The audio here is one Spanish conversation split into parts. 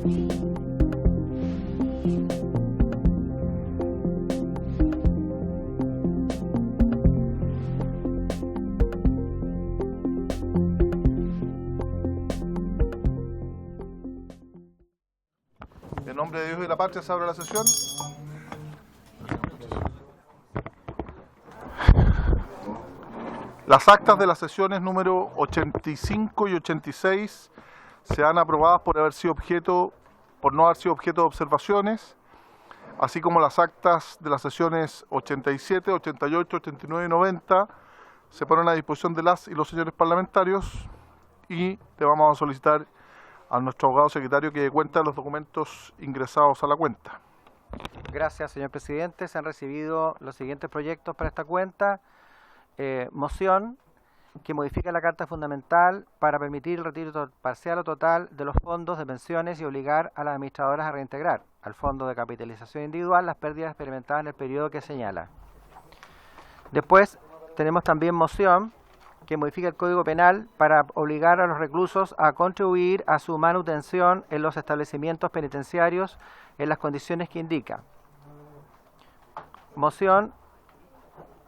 En nombre de Dios y la patria se abre la sesión. Las actas de las sesiones número 85 y 86 se han aprobado por no haber sido objeto de observaciones, así como las actas de las sesiones 87, 88, 89 y 90 se ponen a disposición de las y los señores parlamentarios, y le vamos a solicitar a nuestro abogado secretario que dé cuenta de los documentos ingresados a la cuenta. Gracias, señor presidente. Se han recibido los siguientes proyectos para esta cuenta. Moción que modifica la Carta Fundamental para permitir el retiro parcial o total de los fondos de pensiones y obligar a las administradoras a reintegrar al Fondo de Capitalización Individual las pérdidas experimentadas en el periodo que señala. Después tenemos también moción que modifica el Código Penal para obligar a los reclusos a contribuir a su manutención en los establecimientos penitenciarios en las condiciones que indica. Moción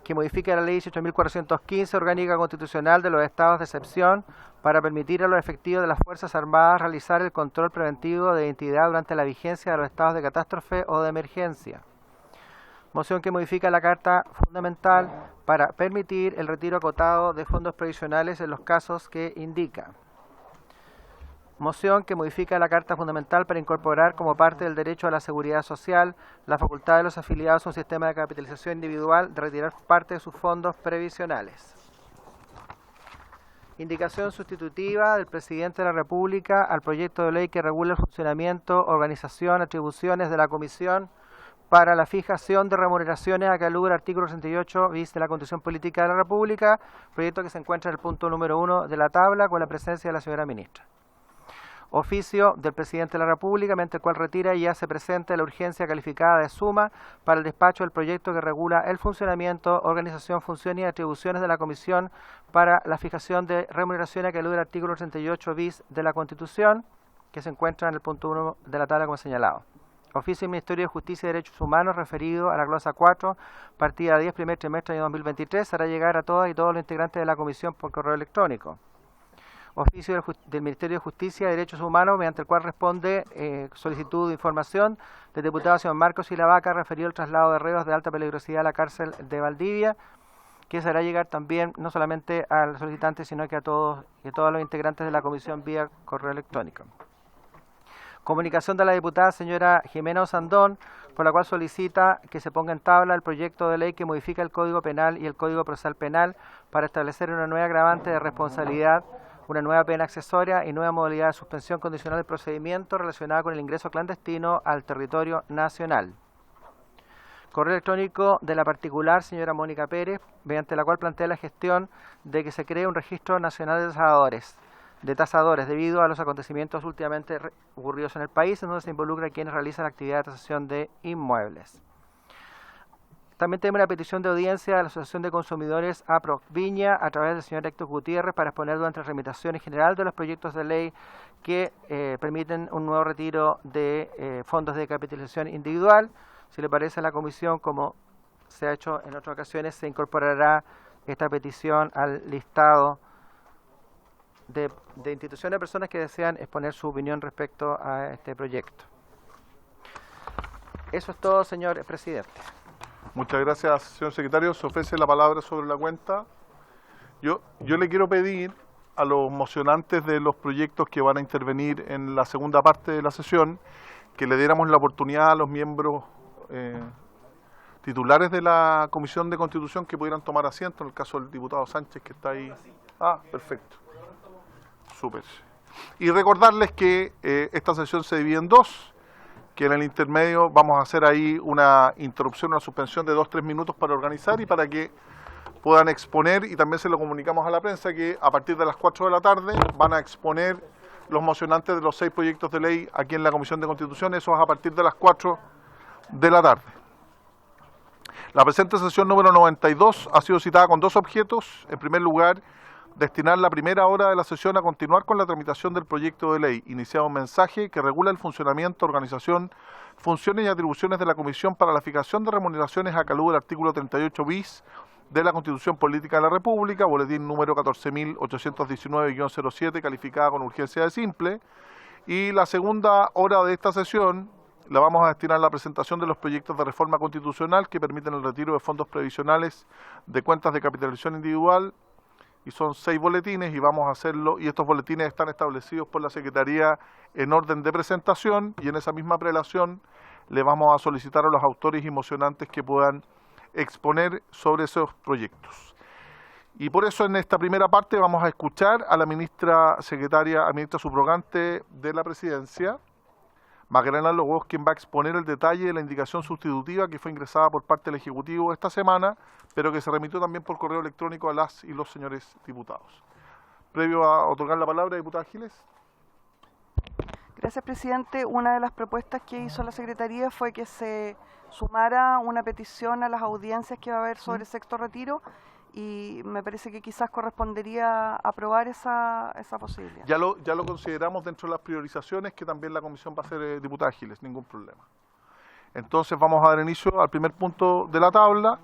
que modifica la Ley 18.415 orgánica constitucional de los estados de excepción para permitir a los efectivos de las Fuerzas Armadas realizar el control preventivo de identidad durante la vigencia de los estados de catástrofe o de emergencia. Moción que modifica la Carta Fundamental para permitir el retiro acotado de fondos previsionales en los casos que indica. Moción que modifica la Carta Fundamental para incorporar como parte del derecho a la seguridad social la facultad de los afiliados a un sistema de capitalización individual de retirar parte de sus fondos previsionales. Indicación sustitutiva del Presidente de la República al proyecto de ley que regula el funcionamiento, organización, atribuciones de la Comisión para la fijación de remuneraciones a que alude el artículo 68 bis de la Constitución Política de la República, proyecto que se encuentra en el punto número 1 de la tabla con la presencia de la señora ministra. Oficio del Presidente de la República, mediante el cual retira y hace presente la urgencia calificada de suma para el despacho del proyecto que regula el funcionamiento, organización, funciones y atribuciones de la Comisión para la fijación de remuneraciones a que alude el artículo 38 bis de la Constitución, que se encuentra en el punto 1 de la tabla como señalado. Oficio del Ministerio de Justicia y Derechos Humanos referido a la glosa 4, partida 10, primer trimestre de 2023, se hará llegar a todas y todos los integrantes de la Comisión por correo electrónico. Oficio del Ministerio de Justicia y Derechos Humanos, mediante el cual responde solicitud de información del diputado señor Marcos Silavaca referido al traslado de reos de alta peligrosidad a la cárcel de Valdivia, que se hará llegar también no solamente al solicitante, sino que a todos los integrantes de la Comisión vía correo electrónico. Comunicación de la diputada señora Jimena Osandón, por la cual solicita que se ponga en tabla el proyecto de ley que modifica el Código Penal y el Código Procesal Penal para establecer una nueva agravante de responsabilidad, una nueva pena accesoria y nueva modalidad de suspensión condicional del procedimiento relacionada con el ingreso clandestino al territorio nacional. Correo electrónico de la particular señora Mónica Pérez, mediante la cual plantea la gestión de que se cree un registro nacional de tasadores debido a los acontecimientos últimamente ocurridos en el país, en donde se involucra a quienes realizan actividad de tasación de inmuebles. También tenemos una petición de audiencia de la Asociación de Consumidores APROC Viña a través del señor Héctor Gutiérrez para exponer durante la tramitación en general de los proyectos de ley que permiten un nuevo retiro de fondos de capitalización individual. Si le parece a la comisión, como se ha hecho en otras ocasiones, se incorporará esta petición al listado de instituciones de personas que desean exponer su opinión respecto a este proyecto. Eso es todo, señor presidente. Muchas gracias, señor secretario. Se ofrece la palabra sobre la cuenta. Yo le quiero pedir a los mocionantes de los proyectos que van a intervenir en la segunda parte de la sesión que le diéramos la oportunidad a los miembros titulares de la Comisión de Constitución que pudieran tomar asiento, en el caso del diputado Sánchez que está ahí. Ah, perfecto. Súper. Y recordarles que esta sesión se divide en dos, que en el intermedio vamos a hacer ahí una interrupción, una suspensión de 2-3 minutos para organizar y para que puedan exponer, y también se lo comunicamos a la prensa que a partir de las 4 de la tarde van a exponer los mocionantes de los 6 proyectos de ley aquí en la Comisión de Constitución, eso es a partir de las 4 de la tarde. La presente sesión número 92 ha sido citada con 2 objetos. En primer lugar, destinar la primera hora de la sesión a continuar con la tramitación del proyecto de ley, iniciado un mensaje que regula el funcionamiento, organización, funciones y atribuciones de la Comisión para la Fijación de Remuneraciones a calidad del artículo 38 bis de la Constitución Política de la República, boletín número 14.819-07, calificada con urgencia de simple. Y la segunda hora de esta sesión la vamos a destinar a la presentación de los proyectos de reforma constitucional que permiten el retiro de fondos previsionales de cuentas de capitalización individual, y son 6 boletines y vamos a hacerlo, y estos boletines están establecidos por la Secretaría en orden de presentación, y en esa misma prelación le vamos a solicitar a los autores y mocionantes que puedan exponer sobre esos proyectos. Y por eso en esta primera parte vamos a escuchar a la ministra subrogante de la Presidencia, Magdalena Lobos, quien va a exponer el detalle de la indicación sustitutiva que fue ingresada por parte del Ejecutivo esta semana, pero que se remitió también por correo electrónico a las y los señores diputados. Previo a otorgar la palabra, diputada Giles. Gracias, presidente. Una de las propuestas que hizo la Secretaría fue que se sumara una petición a las audiencias que va a haber sobre sexto retiro, y me parece que quizás correspondería aprobar esa posibilidad. Ya lo consideramos dentro de las priorizaciones que también la comisión va a hacer, diputada Giles, ningún problema. Entonces vamos a dar inicio al primer punto de la tabla,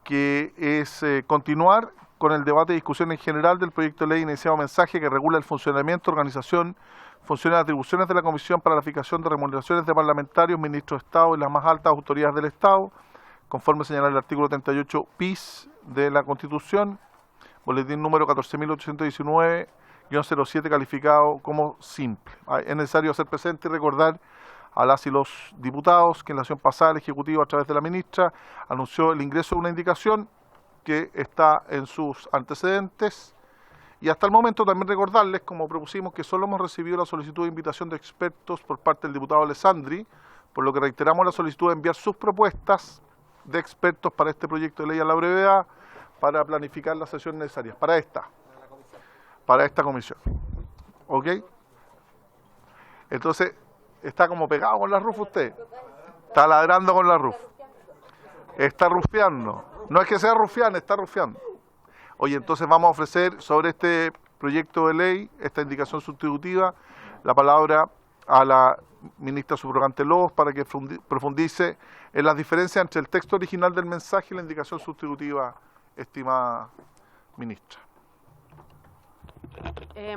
que es continuar con el debate y discusión en general del proyecto de ley iniciado mensaje que regula el funcionamiento, organización, funciones y atribuciones de la Comisión para la Fijación de Remuneraciones de Parlamentarios, Ministros de Estado y las más altas autoridades del Estado, conforme señala el artículo 38 bis de la Constitución, boletín número 14.819-07, calificado como simple. Es necesario hacer presente y recordar a las y los diputados que en la sesión pasada el Ejecutivo, a través de la ministra, anunció el ingreso de una indicación que está en sus antecedentes, y hasta el momento también recordarles, como propusimos, que solo hemos recibido la solicitud de invitación de expertos por parte del diputado Alessandri, por lo que reiteramos la solicitud de enviar sus propuestas de expertos para este proyecto de ley a la brevedad, para planificar las sesiones necesarias, para esta comisión. ¿Ok? Entonces, está como pegado con la RUF usted, está ladrando con la RUF, está rufiando, no es que sea rufián, está rufiando. Oye, entonces vamos a ofrecer sobre este proyecto de ley, esta indicación sustitutiva, la palabra a la ministra subrogante Lobos para que profundice en las diferencias entre el texto original del mensaje y la indicación sustitutiva, estimada ministra.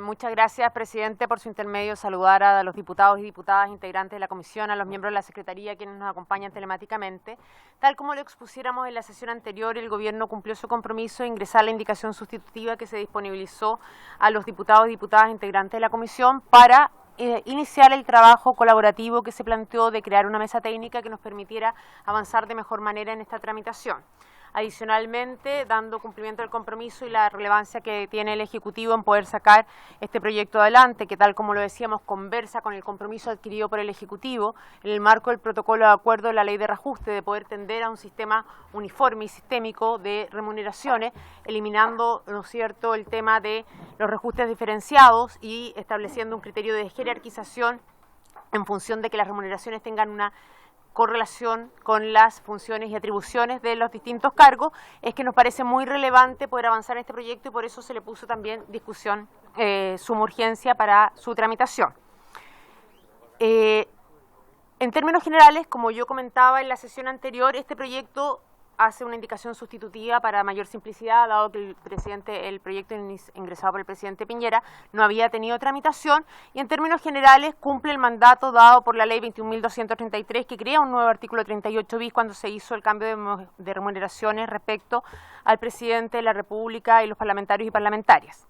Muchas gracias, presidente. Por su intermedio, saludar a los diputados y diputadas integrantes de la comisión, a los miembros de la Secretaría, quienes nos acompañan telemáticamente. Tal como lo expusiéramos en la sesión anterior, el Gobierno cumplió su compromiso de ingresar la indicación sustitutiva que se disponibilizó a los diputados y diputadas integrantes de la comisión para iniciar el trabajo colaborativo que se planteó de crear una mesa técnica que nos permitiera avanzar de mejor manera en esta tramitación. Adicionalmente, dando cumplimiento al compromiso y la relevancia que tiene el Ejecutivo en poder sacar este proyecto adelante, que tal como lo decíamos, conversa con el compromiso adquirido por el Ejecutivo en el marco del protocolo de acuerdo de la ley de reajuste, de poder tender a un sistema uniforme y sistémico de remuneraciones, eliminando, ¿no es cierto?, el tema de los reajustes diferenciados y estableciendo un criterio de jerarquización en función de que las remuneraciones tengan una correlación con las funciones y atribuciones de los distintos cargos, es que nos parece muy relevante poder avanzar en este proyecto y por eso se le puso también discusión, suma urgencia para su tramitación. En términos generales, como yo comentaba en la sesión anterior, este proyecto hace una indicación sustitutiva para mayor simplicidad, dado que el proyecto ingresado por el presidente Piñera no había tenido tramitación, y en términos generales cumple el mandato dado por la ley 21.233, que crea un nuevo artículo 38 bis cuando se hizo el cambio de remuneraciones respecto al presidente de la República y los parlamentarios y parlamentarias.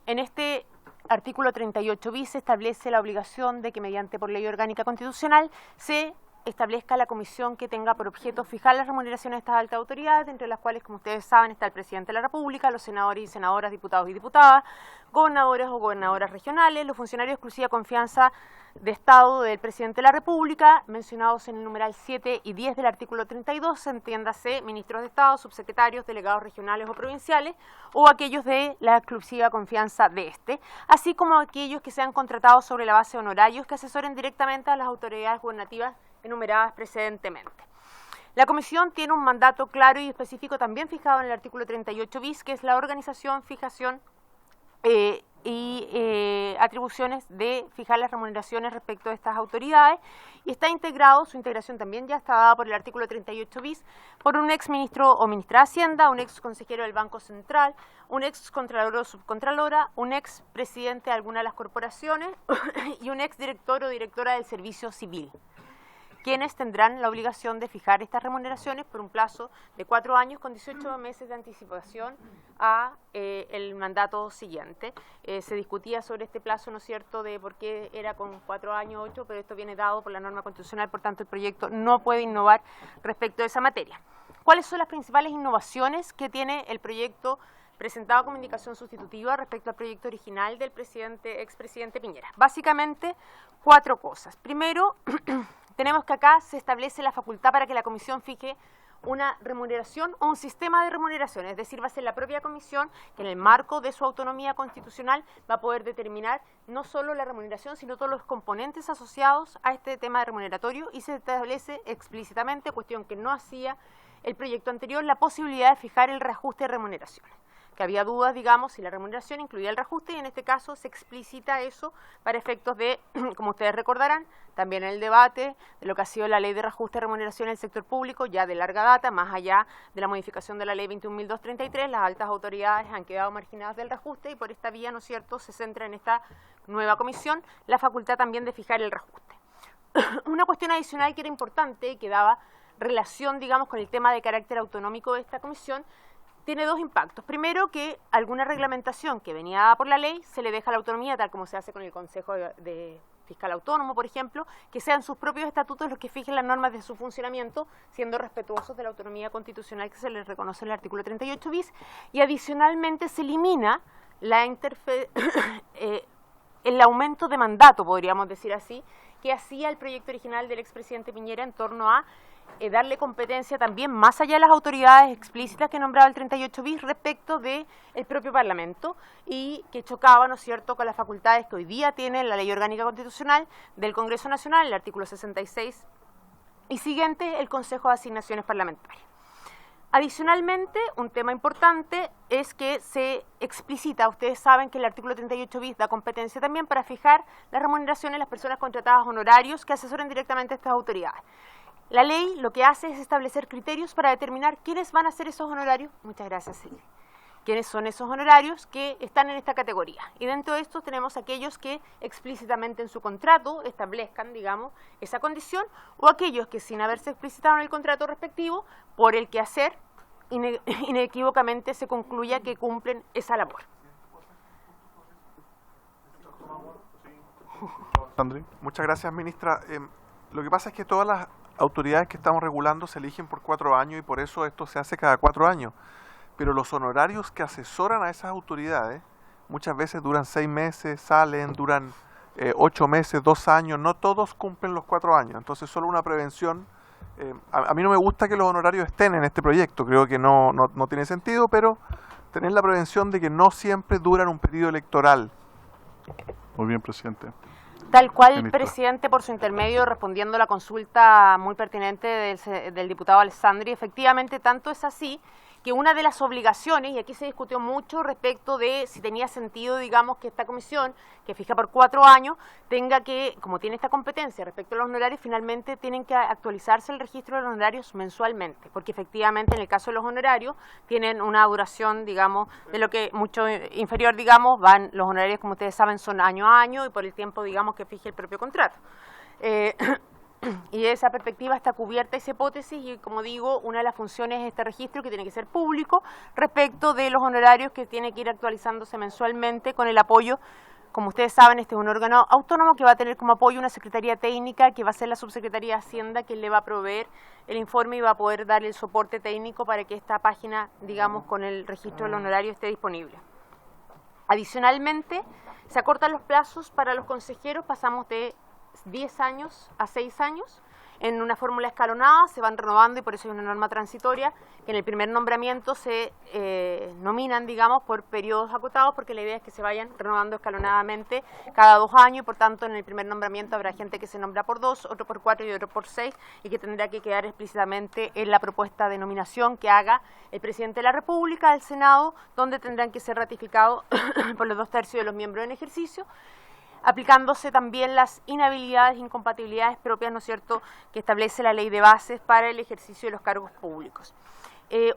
En este artículo 38 bis se establece la obligación de que mediante por ley orgánica constitucional se establezca la comisión que tenga por objeto fijar las remuneraciones de estas altas autoridades, entre las cuales, como ustedes saben, está el presidente de la República, los senadores y senadoras, diputados y diputadas, gobernadores o gobernadoras regionales, los funcionarios de exclusiva confianza de Estado del presidente de la República, mencionados en el numeral 7 y 10 del artículo 32, entiéndase ministros de Estado, subsecretarios, delegados regionales o provinciales, o aquellos de la exclusiva confianza de este, así como aquellos que sean contratados sobre la base de honorarios que asesoren directamente a las autoridades gubernativas enumeradas precedentemente. La Comisión tiene un mandato claro y específico también fijado en el artículo 38 bis, que es la organización, fijación atribuciones de fijar las remuneraciones respecto de estas autoridades, y está integrado, su integración también ya está dada por el artículo 38 bis, por un ex ministro o ministra de Hacienda, un ex consejero del Banco Central, un ex contralor o subcontralora, un ex presidente de alguna de las corporaciones y un ex director o directora del Servicio Civil, quienes tendrán la obligación de fijar estas remuneraciones por un plazo de 4 años con 18 meses de anticipación a el mandato siguiente. Se discutía sobre este plazo, ¿no es cierto?, de por qué era con 4 años, 8, pero esto viene dado por la norma constitucional, por tanto el proyecto no puede innovar respecto de esa materia. ¿Cuáles son las principales innovaciones que tiene el proyecto presentado como indicación sustitutiva respecto al proyecto original del expresidente Piñera? Básicamente 4 cosas. Primero, tenemos que acá se establece la facultad para que la comisión fije una remuneración o un sistema de remuneración, es decir, va a ser la propia comisión que en el marco de su autonomía constitucional va a poder determinar no solo la remuneración, sino todos los componentes asociados a este tema remuneratorio, y se establece explícitamente, cuestión que no hacía el proyecto anterior, la posibilidad de fijar el reajuste de remuneraciones, que había dudas, digamos, si la remuneración incluía el reajuste, y en este caso se explicita eso para efectos de, como ustedes recordarán, también en el debate de lo que ha sido la ley de reajuste de remuneración en el sector público, ya de larga data, más allá de la modificación de la ley 21.233, las altas autoridades han quedado marginadas del reajuste, y por esta vía, ¿no es cierto?, se centra en esta nueva comisión la facultad también de fijar el reajuste. Una cuestión adicional que era importante y que daba relación, digamos, con el tema de carácter autonómico de esta comisión, tiene 2 impactos. Primero, que alguna reglamentación que venía dada por la ley se le deja la autonomía, tal como se hace con el Consejo de Fiscal Autónomo, por ejemplo, que sean sus propios estatutos los que fijen las normas de su funcionamiento, siendo respetuosos de la autonomía constitucional que se les reconoce en el artículo 38 bis, y adicionalmente se elimina el aumento de mandato, podríamos decir así, que hacía el proyecto original del expresidente Piñera en torno a darle competencia también más allá de las autoridades explícitas que nombraba el 38 bis respecto del propio Parlamento, y que chocaba, ¿no es cierto?, con las facultades que hoy día tiene la Ley Orgánica Constitucional del Congreso Nacional, el artículo 66 y siguiente, el Consejo de Asignaciones Parlamentarias. Adicionalmente, un tema importante es que se explicita, ustedes saben que el artículo 38 bis da competencia también para fijar las remuneraciones de las personas contratadas honorarios que asesoren directamente a estas autoridades. La ley lo que hace es establecer criterios para determinar quiénes van a ser esos honorarios. Muchas gracias, Silvia. ¿Quiénes son esos honorarios que están en esta categoría? Y dentro de estos tenemos aquellos que explícitamente en su contrato establezcan, digamos, esa condición, o aquellos que sin haberse explicitado en el contrato respectivo, por el quehacer, inequívocamente se concluya que cumplen esa labor. Sandri. Muchas gracias, ministra. Lo que pasa es que todas las autoridades que estamos regulando se eligen por 4 años, y por eso esto se hace cada 4 años. Pero los honorarios que asesoran a esas autoridades muchas veces duran 6 meses, salen, duran 8 meses, 2 años, no todos cumplen los 4 años. Entonces, solo una prevención. A mí no me gusta que los honorarios estén en este proyecto, creo que no tiene sentido, pero tener la prevención de que no siempre duran un periodo electoral. Muy bien, presidente. Tal cual, Ministra. presidente, por su intermedio, respondiendo a la consulta muy pertinente del diputado Alessandri, efectivamente, tanto es así que una de las obligaciones, y aquí se discutió mucho respecto de si tenía sentido, digamos, que esta comisión, que fija por 4 años, tenga que, como tiene esta competencia respecto a los honorarios, finalmente tienen que actualizarse el registro de los honorarios mensualmente, porque efectivamente en el caso de los honorarios tienen una duración, digamos, de lo que mucho inferior, digamos, van los honorarios, como ustedes saben, son año a año y por el tiempo, digamos, que fije el propio contrato. Y de esa perspectiva está cubierta esa hipótesis, y como digo, una de las funciones es este registro que tiene que ser público respecto de los honorarios, que tiene que ir actualizándose mensualmente con el apoyo. Como ustedes saben, este es un órgano autónomo que va a tener como apoyo una secretaría técnica que va a ser la subsecretaría de Hacienda, que le va a proveer el informe y va a poder darle el soporte técnico para que esta página, digamos, con el registro del honorario esté disponible. Adicionalmente, se acortan los plazos para los consejeros, pasamos de 10 años a 6 años, en una fórmula escalonada, se van renovando y por eso hay una norma transitoria que en el primer nombramiento se nominan, digamos, por periodos acotados, porque la idea es que se vayan renovando escalonadamente cada 2 años y por tanto en el primer nombramiento habrá gente que se nombra por 2, otro por 4 y otro por 6 y que tendrá que quedar explícitamente en la propuesta de nominación que haga el presidente de la República, el Senado, donde tendrán que ser ratificados por los 2/3 de los miembros en ejercicio, aplicándose también las inhabilidades e incompatibilidades propias, ¿no es cierto?, que establece la Ley de Bases para el ejercicio de los cargos públicos.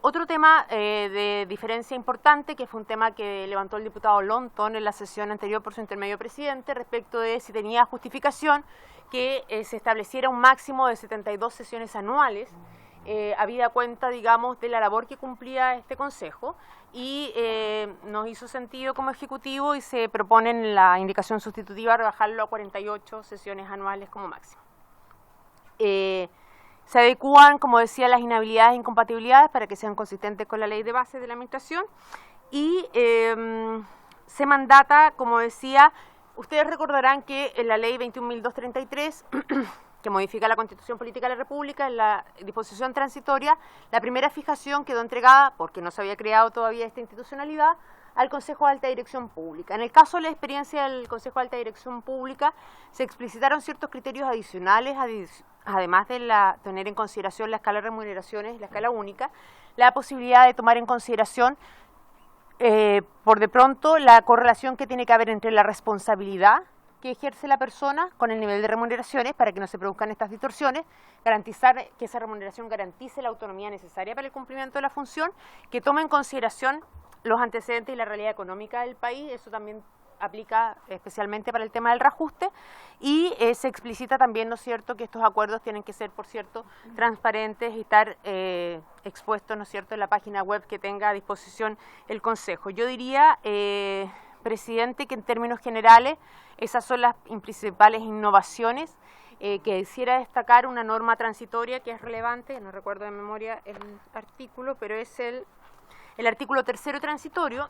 Otro tema de diferencia importante, que fue un tema que levantó el diputado Lonton en la sesión anterior por su intermedio presidente, respecto de si tenía justificación que se estableciera un máximo de 72 sesiones anuales, habida cuenta, digamos, de la labor que cumplía este Consejo, y nos hizo sentido como Ejecutivo y se propone en la indicación sustitutiva rebajarlo a 48 sesiones anuales como máximo. Se adecúan, como decía, las inhabilidades e incompatibilidades para que sean consistentes con la Ley de Bases de la Administración y se mandata, como decía, ustedes recordarán que en la Ley 21.233, que modifica la Constitución Política de la República, en la disposición transitoria, la primera fijación quedó entregada, porque no se había creado todavía esta institucionalidad, al Consejo de Alta Dirección Pública. En el caso de la experiencia del Consejo de Alta Dirección Pública, se explicitaron ciertos criterios adicionales, además de tener en consideración la escala de remuneraciones, la escala única, la posibilidad de tomar en consideración, por de pronto, la correlación que tiene que haber entre la responsabilidad que ejerce la persona con el nivel de remuneraciones para que no se produzcan estas distorsiones, garantizar que esa remuneración garantice la autonomía necesaria para el cumplimiento de la función, que tome en consideración los antecedentes y la realidad económica del país, eso también aplica especialmente para el tema del reajuste, y se explicita también, ¿no es cierto?, que estos acuerdos tienen que ser, por cierto, transparentes y estar expuestos, ¿no es cierto?, en la página web que tenga a disposición el Consejo. Yo diría, presidente, que en términos generales esas son las principales innovaciones. Que quisiera destacar una norma transitoria que es relevante, no recuerdo de memoria el artículo, pero es el artículo 3º transitorio,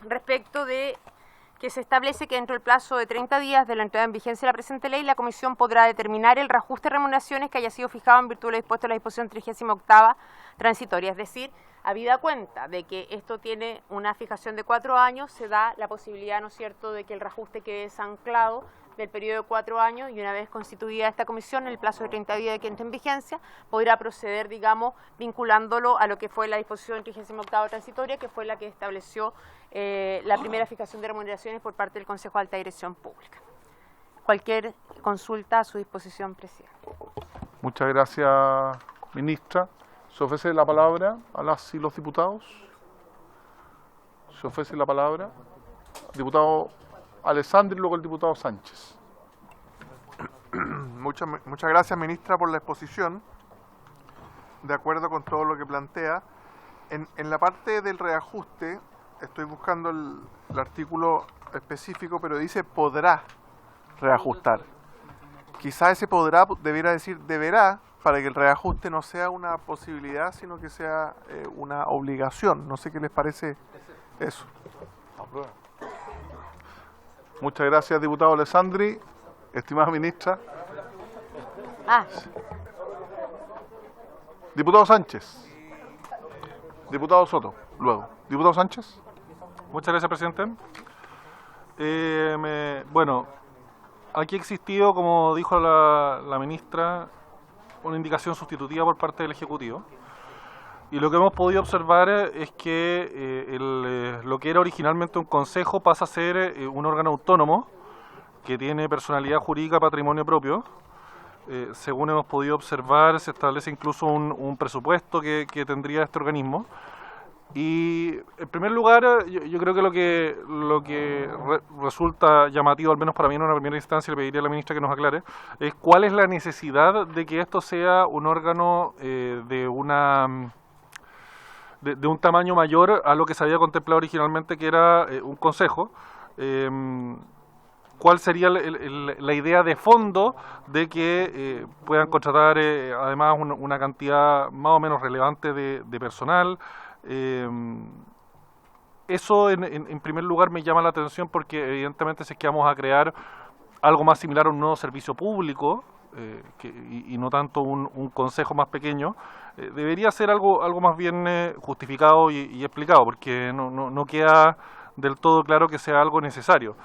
respecto de que se establece que dentro del plazo de 30 días de la entrada en vigencia de la presente ley, la Comisión podrá determinar el reajuste de remuneraciones que haya sido fijado en virtud de lo dispuesto en la disposición 38ª transitoria, es decir, habida cuenta de que esto tiene una fijación de 4 años, se da la posibilidad, ¿no es cierto?, de que el reajuste quede desanclado del periodo de 4 años y una vez constituida esta comisión, en el plazo de 30 días de que entre en vigencia, podrá proceder, digamos, vinculándolo a lo que fue la disposición 38ª transitoria, que fue la que estableció la primera fijación de remuneraciones por parte del Consejo de Alta Dirección Pública. Cualquier consulta a su disposición, presidente. Muchas gracias, ministra. ¿Se ofrece la palabra a las y los diputados? ¿Se ofrece la palabra? Diputado Alessandri y luego el diputado Sánchez. Muchas gracias, ministra, por la exposición. De acuerdo con todo lo que plantea. En la parte del reajuste, estoy buscando el artículo específico, pero dice podrá reajustar. Quizá ese podrá debiera decir deberá, para que el reajuste no sea una posibilidad, sino que sea una obligación. No sé qué les parece eso. Muchas gracias, diputado Alessandri. Estimada ministra. Diputado Sánchez. Diputado Soto, luego. Diputado Sánchez. Muchas gracias, presidente. Bueno, aquí ha existido, como dijo la ministra, una indicación sustitutiva por parte del Ejecutivo. Y lo que hemos podido observar es que lo que era originalmente un consejo pasa a ser un órgano autónomo que tiene personalidad jurídica, patrimonio propio. Según hemos podido observar, se establece incluso un presupuesto que tendría este organismo. Y en primer lugar, yo creo que lo que resulta llamativo, al menos para mí en una primera instancia, le pediría a la ministra que nos aclare, es cuál es la necesidad de que esto sea un órgano de un tamaño mayor a lo que se había contemplado originalmente, que era un consejo. ¿Cuál sería la idea de fondo de que puedan contratar además una cantidad más o menos relevante de personal? Eso en primer lugar me llama la atención porque evidentemente si es que vamos a crear algo más similar a un nuevo servicio público, y no tanto un consejo más pequeño, debería ser algo más bien justificado y explicado, porque no queda del todo claro que sea algo necesario.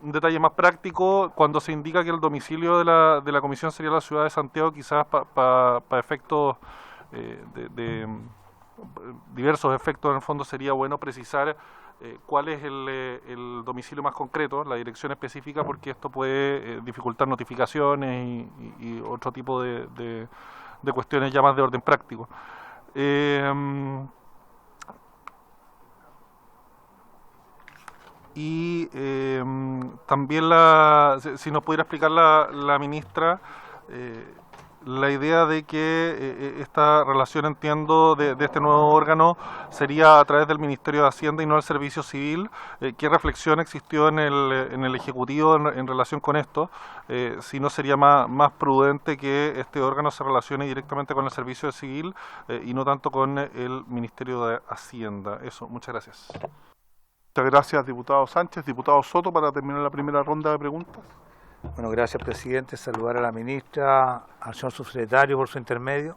Un detalle más práctico, cuando se indica que el domicilio de la comisión sería la ciudad de Santiago, quizás para efectos de diversos efectos, en el fondo sería bueno precisar cuál es el domicilio más concreto, la dirección específica, porque esto puede dificultar notificaciones y otro tipo de cuestiones ya más de orden práctico. Y también si nos pudiera explicar la ministra la idea de que esta relación, entiendo, de este nuevo órgano sería a través del Ministerio de Hacienda y no del Servicio Civil. ¿Qué reflexión existió en el Ejecutivo en relación con esto? Si no sería más prudente que este órgano se relacione directamente con el Servicio Civil y no tanto con el Ministerio de Hacienda. Eso, muchas gracias. Muchas gracias, diputado Sánchez. Diputado Soto, para terminar la primera ronda de preguntas. Bueno, gracias, presidente. Saludar a la ministra, al señor subsecretario por su intermedio.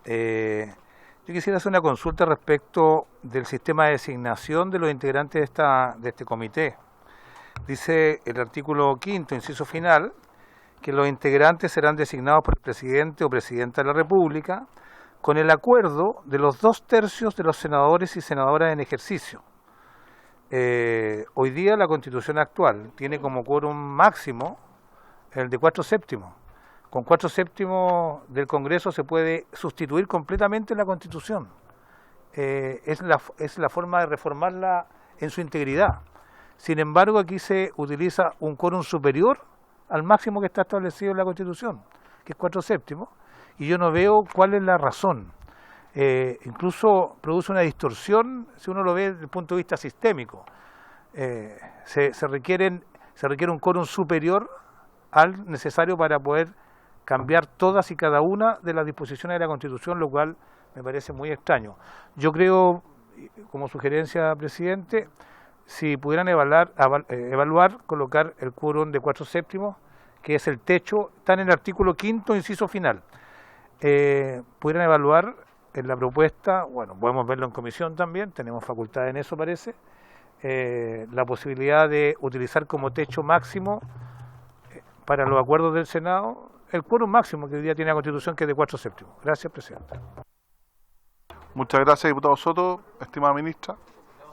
Yo quisiera hacer una consulta respecto del sistema de designación de los integrantes de este comité. Dice el artículo 5º, inciso final, que los integrantes serán designados por el presidente o presidenta de la República con el acuerdo de los 2/3 de los senadores y senadoras en ejercicio. Hoy día la Constitución actual tiene como quórum máximo el de 4/7. Con 4/7 del Congreso se puede sustituir completamente la Constitución. Es la forma de reformarla en su integridad. Sin embargo, aquí se utiliza un quórum superior al máximo que está establecido en la Constitución, que es 4/7, y yo no veo cuál es la razón. Incluso produce una distorsión si uno lo ve desde el punto de vista sistémico. Se requiere un quórum superior al necesario para poder cambiar todas y cada una de las disposiciones de la Constitución, lo cual me parece muy extraño. Yo creo, como sugerencia, presidente, si pudieran evaluar colocar el quórum de 4/7, que es el techo, está en el artículo 5º, inciso final. Pudieran evaluar en la propuesta, bueno, podemos verlo en comisión también, tenemos facultad en eso, parece, la posibilidad de utilizar como techo máximo para los acuerdos del Senado el quórum máximo que hoy día tiene la Constitución, que es de 4/7. Gracias, presidente. Muchas gracias, diputado Soto, estimada ministra.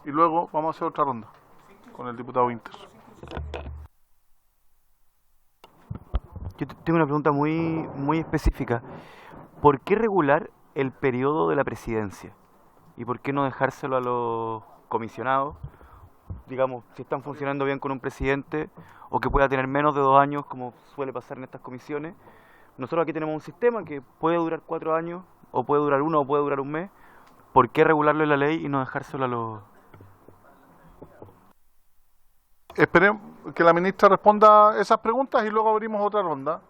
Y luego vamos a hacer otra ronda con el diputado Inter. Yo tengo una pregunta muy específica. ¿Por qué regular el periodo de la presidencia? ¿Y por qué no dejárselo a los comisionados? Digamos, si están funcionando bien con un presidente o que pueda tener menos de 2 años, como suele pasar en estas comisiones. Nosotros aquí tenemos un sistema que puede durar 4 años, o puede durar 1, o puede durar 1 mes. ¿Por qué regularlo en la ley y no dejárselo a los...? Esperemos que la ministra responda esas preguntas y luego abrimos otra ronda.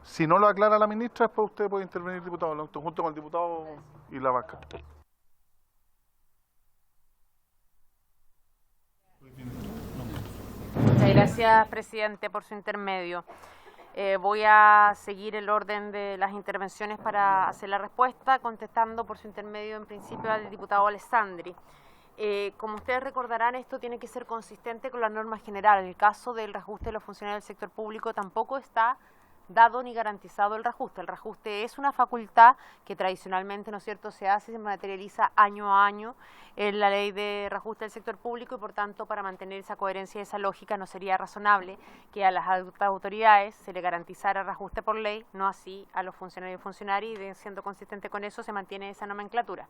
Si no lo aclara la ministra, después usted puede intervenir, diputado Longton, junto con el diputado y la vaca. Muchas gracias, presidente, por su intermedio. Voy a seguir el orden de las intervenciones para hacer la respuesta, contestando por su intermedio en principio al diputado Alessandri. Como ustedes recordarán, esto tiene que ser consistente con la norma general. En el caso del reajuste de los funcionarios del sector público tampoco está dado ni garantizado el reajuste. El reajuste es una facultad que tradicionalmente, ¿no es cierto?, se hace y se materializa año a año en la ley de reajuste del sector público, y por tanto, para mantener esa coherencia y esa lógica, no sería razonable que a las autoridades se le garantizara reajuste por ley, no así a los funcionarios y funcionarias, y siendo consistente con eso se mantiene esa nomenclatura.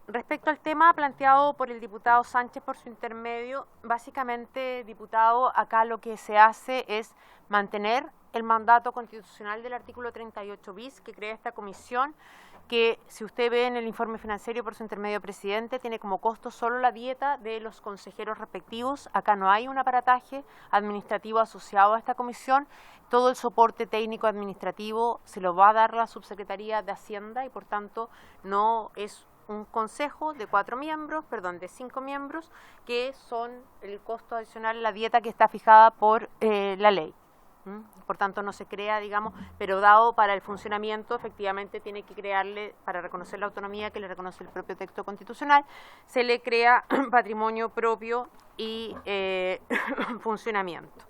Respecto al tema planteado por el diputado Sánchez por su intermedio, básicamente, diputado, acá lo que se hace es mantener el mandato constitucional del artículo 38 bis que crea esta comisión, que si usted ve en el informe financiero por su intermedio, presidente, tiene como costo solo la dieta de los consejeros respectivos. Acá no hay un aparataje administrativo asociado a esta comisión. Todo el soporte técnico administrativo se lo va a dar la Subsecretaría de Hacienda y por tanto no es un consejo de 5 miembros, que son el costo adicional, la dieta que está fijada por la ley. Por tanto, no se crea, digamos, pero dado para el funcionamiento, efectivamente tiene que crearle, para reconocer la autonomía que le reconoce el propio texto constitucional, se le crea patrimonio propio y funcionamiento.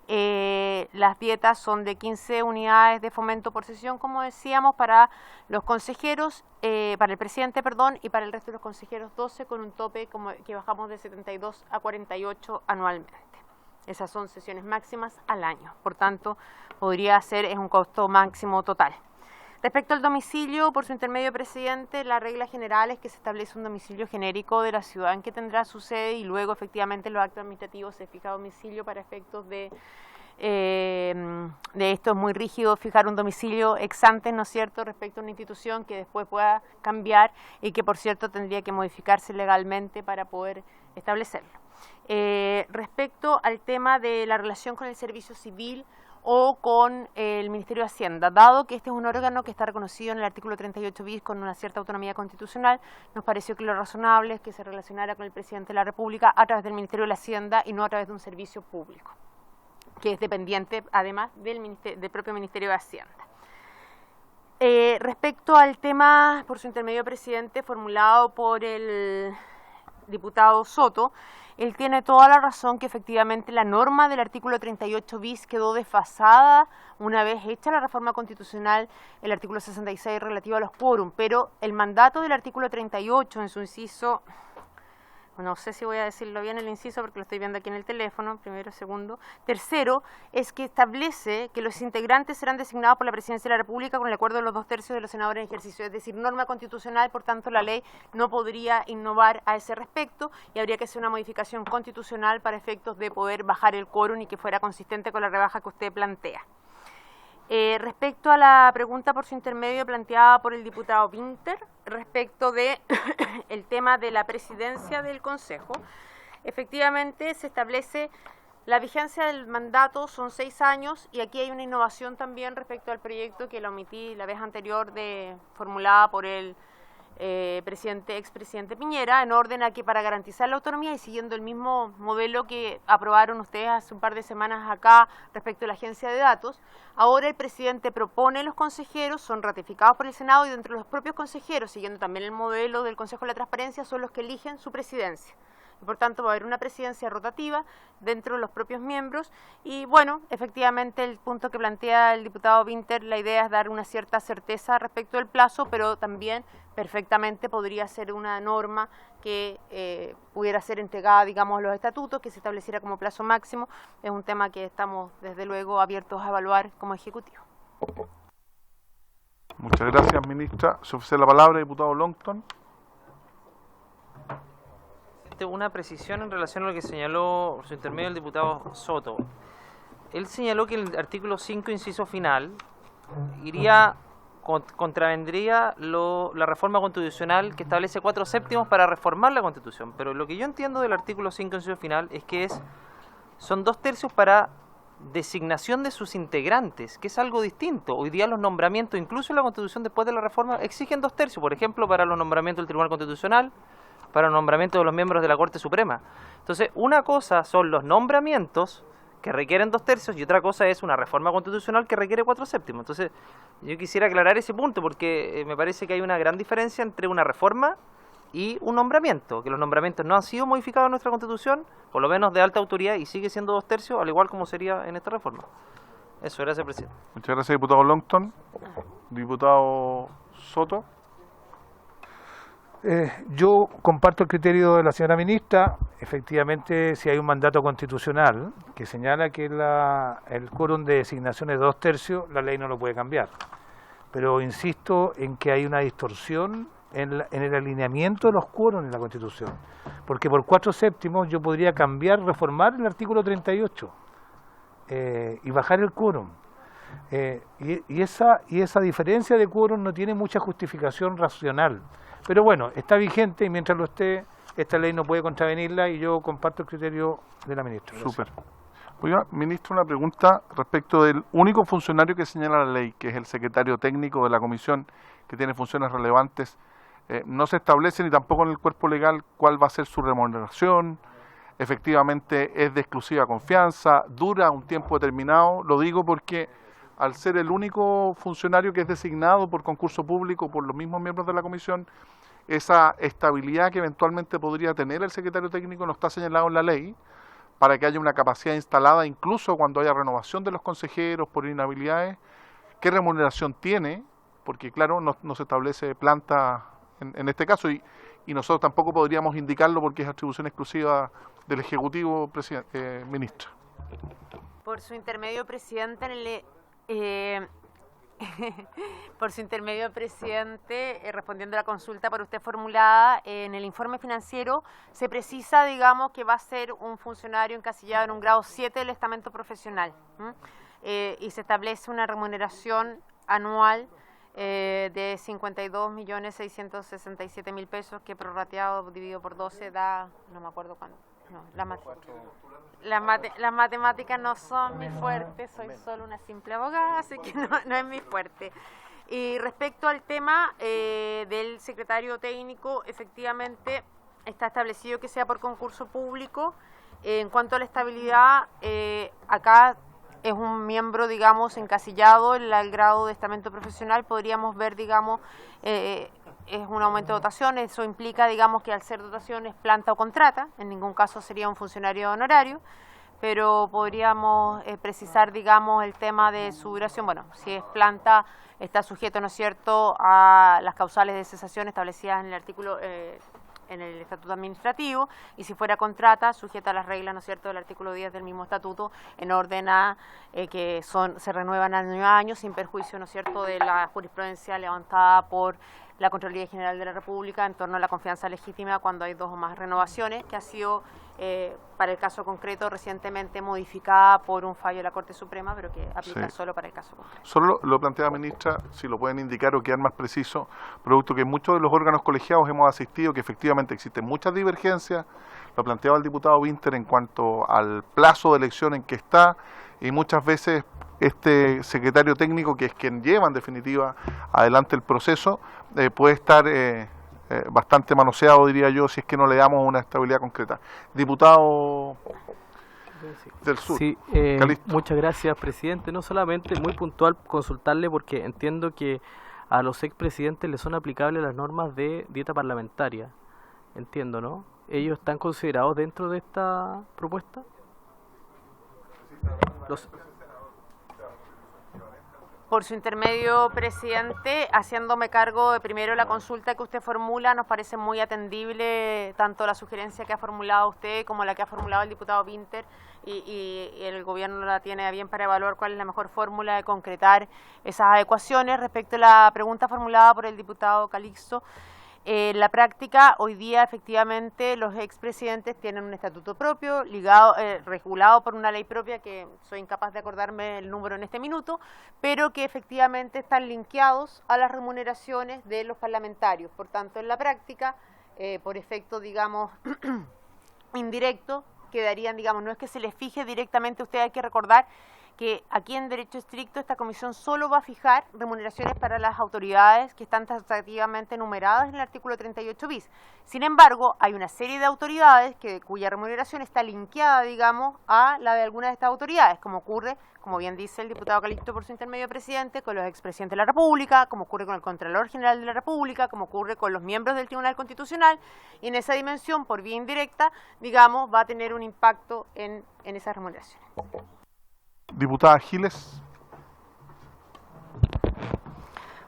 Las dietas son de 15 unidades de fomento por sesión, como decíamos, para los consejeros, para el presidente, perdón, y para el resto de los consejeros 12, con un tope que bajamos de 72 a 48 anualmente. Esas son sesiones máximas al año, por tanto, podría ser, es un costo máximo total. Respecto al domicilio, por su intermedio, presidente, la regla general es que se establece un domicilio genérico de la ciudad en que tendrá su sede y luego, efectivamente, en los actos administrativos se fija domicilio para efectos de esto. Es muy rígido fijar un domicilio ex ante, ¿no es cierto?, respecto a una institución que después pueda cambiar y que, por cierto, tendría que modificarse legalmente para poder establecerlo. Respecto al tema de la relación con el servicio civil o con el Ministerio de Hacienda, dado que este es un órgano que está reconocido en el artículo 38 bis con una cierta autonomía constitucional, nos pareció que lo razonable es que se relacionara con el presidente de la República a través del Ministerio de la Hacienda y no a través de un servicio público, que es dependiente además del propio Ministerio de Hacienda. Respecto al tema, por su intermedio, presidente, formulado por el diputado Soto, él tiene toda la razón que efectivamente la norma del artículo 38 bis quedó desfasada una vez hecha la reforma constitucional, el artículo 66 relativo a los quórum, pero el mandato del artículo 38 en su inciso, no sé si voy a decirlo bien el inciso porque lo estoy viendo aquí en el teléfono, primero, segundo, tercero, es que establece que los integrantes serán designados por la Presidencia de la República con el acuerdo de los 2/3 de los senadores en ejercicio, es decir, norma constitucional, por tanto la ley no podría innovar a ese respecto y habría que hacer una modificación constitucional para efectos de poder bajar el quórum y que fuera consistente con la rebaja que usted plantea. Respecto a la pregunta por su intermedio planteada por el diputado Winter, respecto de el tema de la presidencia del Consejo, efectivamente se establece la vigencia del mandato, son 6 años, y aquí hay una innovación también respecto al proyecto que la omití la vez anterior formulada por el expresidente Piñera, en orden a que para garantizar la autonomía y siguiendo el mismo modelo que aprobaron ustedes hace un par de semanas acá respecto a la agencia de datos, ahora el presidente propone los consejeros, son ratificados por el Senado y dentro de los propios consejeros, siguiendo también el modelo del Consejo de la Transparencia, son los que eligen su presidencia. Y por tanto va a haber una presidencia rotativa dentro de los propios miembros y bueno, efectivamente el punto que plantea el diputado Winter, la idea es dar una cierta certeza respecto del plazo, pero también perfectamente podría ser una norma que pudiera ser entregada, digamos, a los estatutos, que se estableciera como plazo máximo. Es un tema que estamos desde luego abiertos a evaluar como Ejecutivo. Muchas gracias, ministra. Se ofrece la palabra, diputado Longton. Una precisión en relación a lo que señaló por su intermedio el diputado Soto. Él señaló que el artículo 5, inciso final, contravendría la reforma constitucional que establece 4/7 para reformar la Constitución. Pero lo que yo entiendo del artículo 5, inciso final, es que son 2/3 para designación de sus integrantes, que es algo distinto. Hoy día los nombramientos, incluso en la Constitución después de la reforma, exigen 2/3, por ejemplo, para los nombramientos del Tribunal Constitucional, para el nombramiento de los miembros de la Corte Suprema. Entonces, una cosa son los nombramientos que requieren 2/3 y otra cosa es una reforma constitucional que requiere 4/7. Entonces, yo quisiera aclarar ese punto porque me parece que hay una gran diferencia entre una reforma y un nombramiento, que los nombramientos no han sido modificados en nuestra Constitución, por lo menos de alta autoridad, y sigue siendo 2/3, al igual como sería en esta reforma. Eso, gracias, presidente. Muchas gracias, diputado Longton. Diputado Soto. Yo comparto el criterio de la señora ministra. Efectivamente, si hay un mandato constitucional que señala que el quórum de designación es 2/3, la ley no lo puede cambiar. Pero insisto en que hay una distorsión en el alineamiento de los quórums en la Constitución. Porque por 4/7 yo podría reformar el artículo 38 y bajar el quórum. Y esa diferencia de quórum no tiene mucha justificación racional. Pero bueno, está vigente y mientras lo esté, esta ley no puede contravenirla y yo comparto el criterio de la ministra. Súper. Oiga, ministro, una pregunta respecto del único funcionario que señala la ley, que es el secretario técnico de la comisión, que tiene funciones relevantes. No se establece ni tampoco en el cuerpo legal cuál va a ser su remuneración. Efectivamente es de exclusiva confianza, dura un tiempo determinado. Lo digo porque al ser el único funcionario que es designado por concurso público por los mismos miembros de la comisión, esa estabilidad que eventualmente podría tener el secretario técnico no está señalado en la ley, para que haya una capacidad instalada incluso cuando haya renovación de los consejeros por inhabilidades. ¿Qué remuneración tiene? Porque claro, no se establece planta en este caso y nosotros tampoco podríamos indicarlo porque es atribución exclusiva del Ejecutivo, ministra. Por su intermedio, presidente, por su intermedio, presidente, respondiendo a la consulta por usted formulada, en el informe financiero se precisa, digamos, que va a ser un funcionario encasillado en un grado 7 del estamento profesional, y se establece una remuneración anual de 52.667.000 pesos, que prorrateado dividido por 12 da, no me acuerdo cuánto. No, las matemáticas no son mi fuerte, soy solo una simple abogada, así que no es mi fuerte. Y respecto al tema del secretario técnico, efectivamente está establecido que sea por concurso público. En cuanto a la estabilidad, acá es un miembro, digamos, encasillado en el grado de estamento profesional. Podríamos ver, digamos, es un aumento de dotación. Eso implica, digamos, que al ser dotación es planta o contrata. En ningún caso sería un funcionario honorario, pero podríamos precisar, digamos, el tema de su duración. Bueno, si es planta, está sujeto, ¿no es cierto?, a las causales de cesación establecidas en el artículo en el estatuto administrativo, y si fuera contrata, sujeta a las reglas, ¿no es cierto?, del artículo 10 del mismo estatuto, en orden a que se renuevan año a año, sin perjuicio, ¿no es cierto?, de la jurisprudencia levantada por la Contraloría General de la República en torno a la confianza legítima cuando hay 2 o más renovaciones, que ha sido, para el caso concreto, recientemente modificada por un fallo de la Corte Suprema, pero que aplica solo para el caso concreto. Solo lo plantea, ministra, si lo pueden indicar o quedar más preciso, producto que muchos de los órganos colegiados hemos asistido, que efectivamente existen muchas divergencias, lo planteaba el diputado Winter en cuanto al plazo de elección en que está, y muchas veces este secretario técnico, que es quien lleva en definitiva adelante el proceso, puede estar bastante manoseado, diría yo, si es que no le damos una estabilidad concreta. Diputado del Sur. Sí, muchas gracias, presidente. No solamente, muy puntual, consultarle porque entiendo que a los expresidentes les son aplicables las normas de dieta parlamentaria. Entiendo, ¿no? ¿Ellos están considerados dentro de esta propuesta? Por su intermedio, presidente, haciéndome cargo de primero la consulta que usted formula, nos parece muy atendible tanto la sugerencia que ha formulado usted como la que ha formulado el diputado Winter, y el gobierno la tiene a bien para evaluar cuál es la mejor fórmula de concretar esas adecuaciones. Respecto a la pregunta formulada por el diputado Calixto, en la práctica, hoy día, efectivamente, los expresidentes tienen un estatuto propio, regulado por una ley propia, que soy incapaz de acordarme el número en este minuto, pero que efectivamente están linkeados a las remuneraciones de los parlamentarios. Por tanto, en la práctica, por efecto, digamos, indirecto, quedarían, digamos, no es que se les fije directamente, usted hay que recordar que aquí en derecho estricto esta comisión solo va a fijar remuneraciones para las autoridades que están taxativamente numeradas en el artículo 38 bis. Sin embargo, hay una serie de autoridades cuya remuneración está linkeada, digamos, a la de algunas de estas autoridades, como ocurre, como bien dice el diputado Calixto por su intermedio, presidente, con los expresidentes de la República, como ocurre con el Contralor General de la República, como ocurre con los miembros del Tribunal Constitucional, y en esa dimensión, por vía indirecta, digamos, va a tener un impacto en esas remuneraciones. Diputada Giles.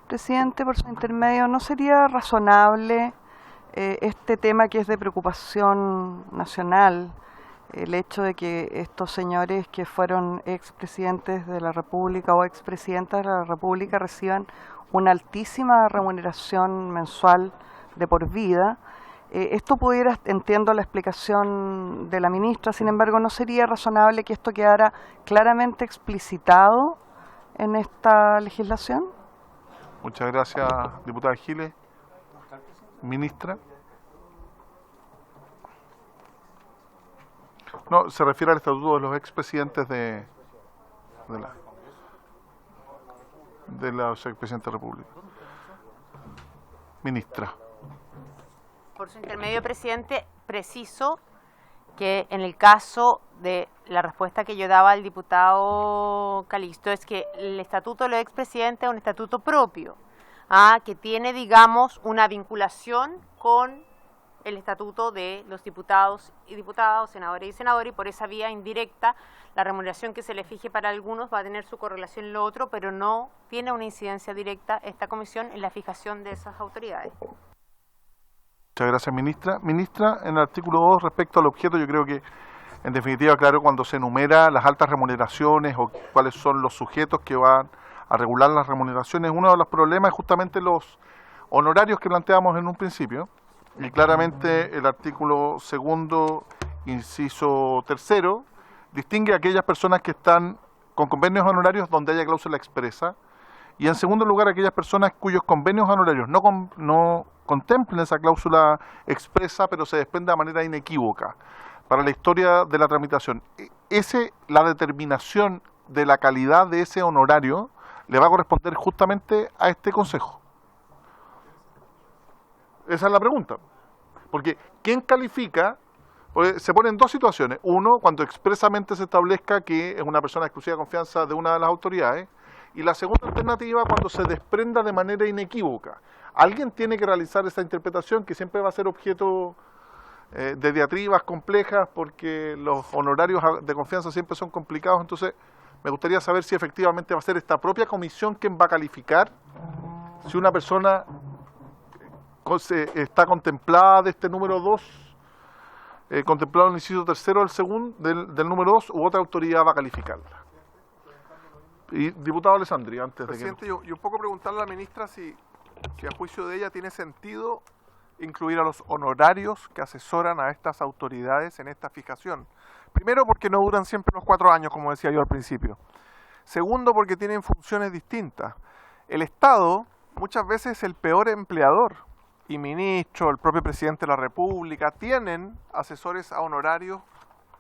Presidente, por su intermedio, ¿no sería razonable este tema que es de preocupación nacional, el hecho de que estos señores que fueron expresidentes de la República o expresidentas de la República reciban una altísima remuneración mensual de por vida? Esto pudiera, entiendo la explicación de la ministra, sin embargo, ¿no sería razonable que esto quedara claramente explicitado en esta legislación? Muchas gracias, diputada Giles. Ministra. No, se refiere al estatuto de los expresidentes de los expresidentes de la República. Ministra. Por su intermedio, presidente, preciso que en el caso de la respuesta que yo daba al diputado Calixto es que el estatuto del expresidente es un estatuto propio, que tiene, digamos, una vinculación con el estatuto de los diputados y diputadas, senadores y senadores, y por esa vía indirecta la remuneración que se le fije para algunos va a tener su correlación en lo otro, pero no tiene una incidencia directa esta comisión en la fijación de esas autoridades. Muchas gracias, ministra. Ministra, en el artículo 2, respecto al objeto, yo creo que, en definitiva, claro, cuando se enumera las altas remuneraciones o cuáles son los sujetos que van a regular las remuneraciones, uno de los problemas es justamente los honorarios que planteamos en un principio, y claramente el artículo 2, inciso 3, distingue a aquellas personas que están con convenios honorarios donde haya cláusula expresa, y en segundo lugar aquellas personas cuyos convenios honorarios no contemplen esa cláusula expresa, pero se desprenda de manera inequívoca para la historia de la tramitación. La determinación de la calidad de ese honorario le va a corresponder justamente a este Consejo. Esa es la pregunta. Porque, ¿quién califica? Porque se ponen dos situaciones. Uno, cuando expresamente se establezca que es una persona de exclusiva confianza de una de las autoridades. Y la segunda alternativa, cuando se desprenda de manera inequívoca. Alguien tiene que realizar esa interpretación que siempre va a ser objeto de diatribas complejas porque los honorarios de confianza siempre son complicados. Entonces, me gustaría saber si efectivamente va a ser esta propia comisión quien va a calificar si una persona está contemplada de este número 2, contemplado en el inciso 3 del número 2, u otra autoridad va a calificarla. Y diputado Alessandri, antes Presidente, de que... yo un poco preguntarle a la ministra si a juicio de ella tiene sentido incluir a los honorarios que asesoran a estas autoridades en esta fijación. Primero, porque no duran siempre los 4 años, como decía yo al principio. Segundo, porque tienen funciones distintas. El Estado muchas veces es el peor empleador, y ministro, el propio presidente de la República, tienen asesores a honorarios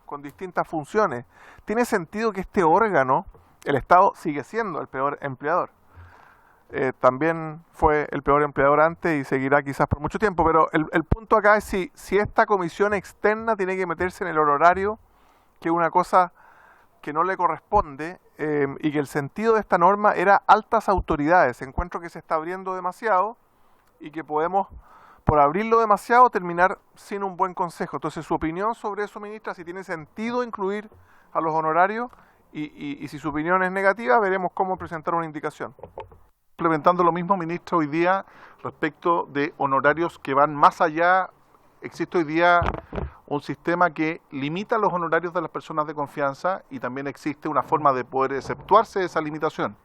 con distintas funciones. ¿Tiene sentido que este órgano, el Estado, sigue siendo el peor empleador? También fue el peor empleador antes y seguirá quizás por mucho tiempo, pero el punto acá es si esta comisión externa tiene que meterse en el honorario, que es una cosa que no le corresponde, y que el sentido de esta norma era altas autoridades. Encuentro que se está abriendo demasiado y que podemos, por abrirlo demasiado, terminar sin un buen consejo. Entonces, su opinión sobre eso, ministra, si tiene sentido incluir a los honorarios, y si su opinión es negativa, veremos cómo presentar una indicación. Implementando lo mismo, ministro, hoy día respecto de honorarios que van más allá, existe hoy día un sistema que limita los honorarios de las personas de confianza y también existe una forma de poder exceptuarse de esa limitación.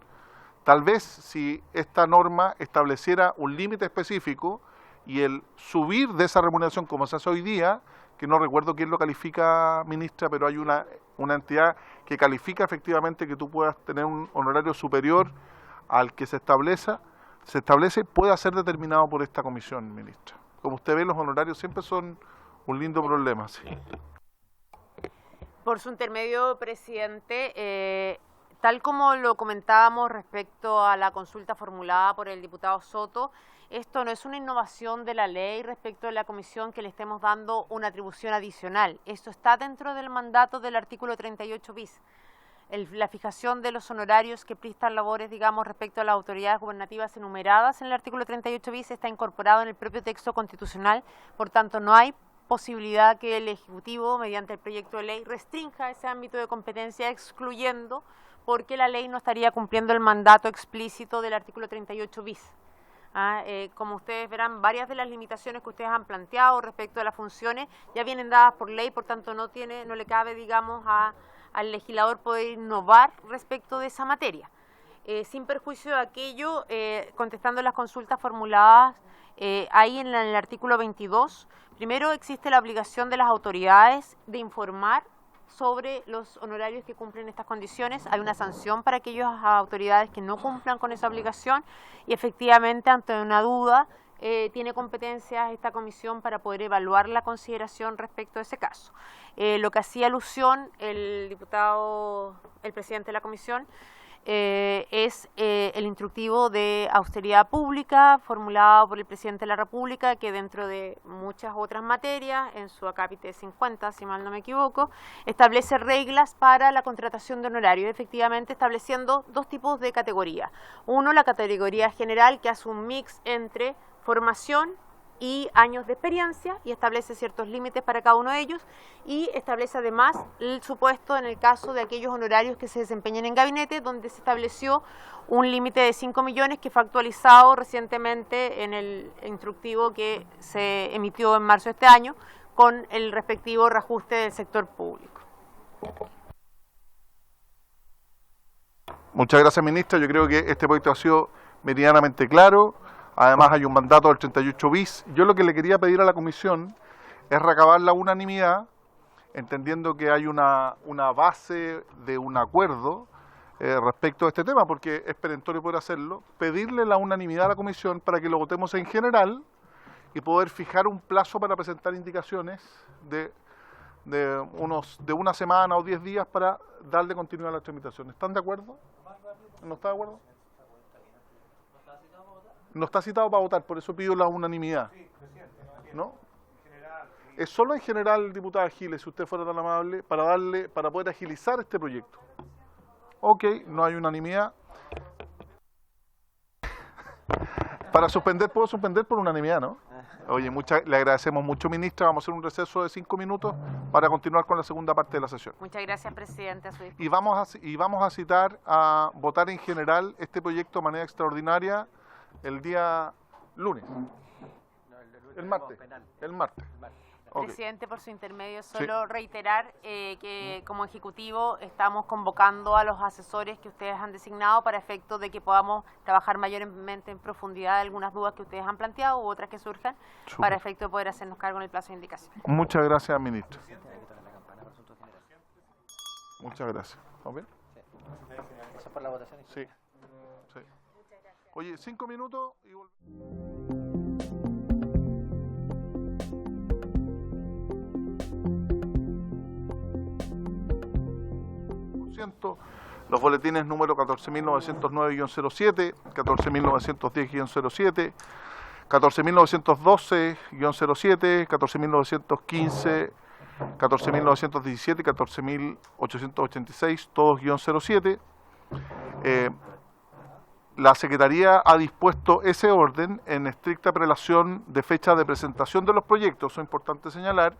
Tal vez si esta norma estableciera un límite específico y el subir de esa remuneración como se hace hoy día, que no recuerdo quién lo califica, ministra, pero hay una entidad que califica efectivamente que tú puedas tener un honorario superior al que se establece, pueda ser determinado por esta comisión, ministra. Como usted ve, los honorarios siempre son un lindo problema. Sí. Por su intermedio, presidente, tal como lo comentábamos respecto a la consulta formulada por el diputado Soto, esto no es una innovación de la ley respecto de la comisión que le estemos dando una atribución adicional. Esto está dentro del mandato del artículo 38 bis. La fijación de los honorarios que prestan labores, digamos, respecto a las autoridades gubernativas enumeradas en el artículo 38 bis está incorporado en el propio texto constitucional, por tanto no hay posibilidad que el Ejecutivo, mediante el proyecto de ley, restrinja ese ámbito de competencia excluyendo, porque la ley no estaría cumpliendo el mandato explícito del artículo 38 bis. Como ustedes verán, varias de las limitaciones que ustedes han planteado respecto a las funciones ya vienen dadas por ley, por tanto no le cabe, digamos, al legislador poder innovar respecto de esa materia. Sin perjuicio de aquello, contestando las consultas formuladas ahí en el artículo 22, primero existe la obligación de las autoridades de informar sobre los honorarios que cumplen estas condiciones. Hay una sanción para aquellas autoridades que no cumplan con esa obligación y efectivamente ante una duda tiene competencias esta comisión para poder evaluar la consideración respecto a ese caso. Lo que hacía alusión el presidente de la comisión, es el instructivo de austeridad pública formulado por el presidente de la República, que dentro de muchas otras materias, en su acápite 50, si mal no me equivoco, establece reglas para la contratación de honorarios, efectivamente estableciendo dos tipos de categorías. Uno, la categoría general, que hace un mix entre formación y años de experiencia y establece ciertos límites para cada uno de ellos, y establece además el supuesto en el caso de aquellos honorarios que se desempeñen en gabinete, donde se estableció un límite de 5 millones que fue actualizado recientemente en el instructivo que se emitió en marzo de este año con el respectivo reajuste del sector público. Muchas gracias, ministra. Yo creo que este proyecto ha sido meridianamente claro. Además hay un mandato del 38 bis. Yo lo que le quería pedir a la comisión es recabar la unanimidad, entendiendo que hay una base de un acuerdo respecto a este tema, porque es perentorio poder hacerlo, pedirle la unanimidad a la comisión para que lo votemos en general y poder fijar un plazo para presentar indicaciones de una semana o 10 días para darle continuidad a la tramitación. ¿Están de acuerdo? ¿No está de acuerdo? No está citado para votar, por eso pido la unanimidad. ¿No? Es solo en general, diputada Giles, si usted fuera tan amable, para poder agilizar este proyecto. Ok, no hay unanimidad. Para suspender, puedo suspender por unanimidad, ¿no? Oye, le agradecemos mucho, ministra. Vamos a hacer un receso de 5 minutos para continuar con la segunda parte de la sesión. Muchas gracias, presidente. Y vamos a citar a votar en general este proyecto de manera extraordinaria el día lunes. El martes. Okay. Presidente, por su intermedio, solo reiterar que como Ejecutivo estamos convocando a los asesores que ustedes han designado para efecto de que podamos trabajar mayormente en profundidad de algunas dudas que ustedes han planteado u otras que surjan, para efecto de poder hacernos cargo en el plazo de indicación. Muchas gracias, ministro. Muchas gracias. ¿Vamos bien? ¿Eso por la votación? Sí. Oye, 5 minutos y volvemos. Los boletines número 14.909-07, 14.910-07, 14.912-07, 14.915, 14.917 y 14.886, todos -07. La Secretaría ha dispuesto ese orden en estricta prelación de fecha de presentación de los proyectos, eso es importante señalar,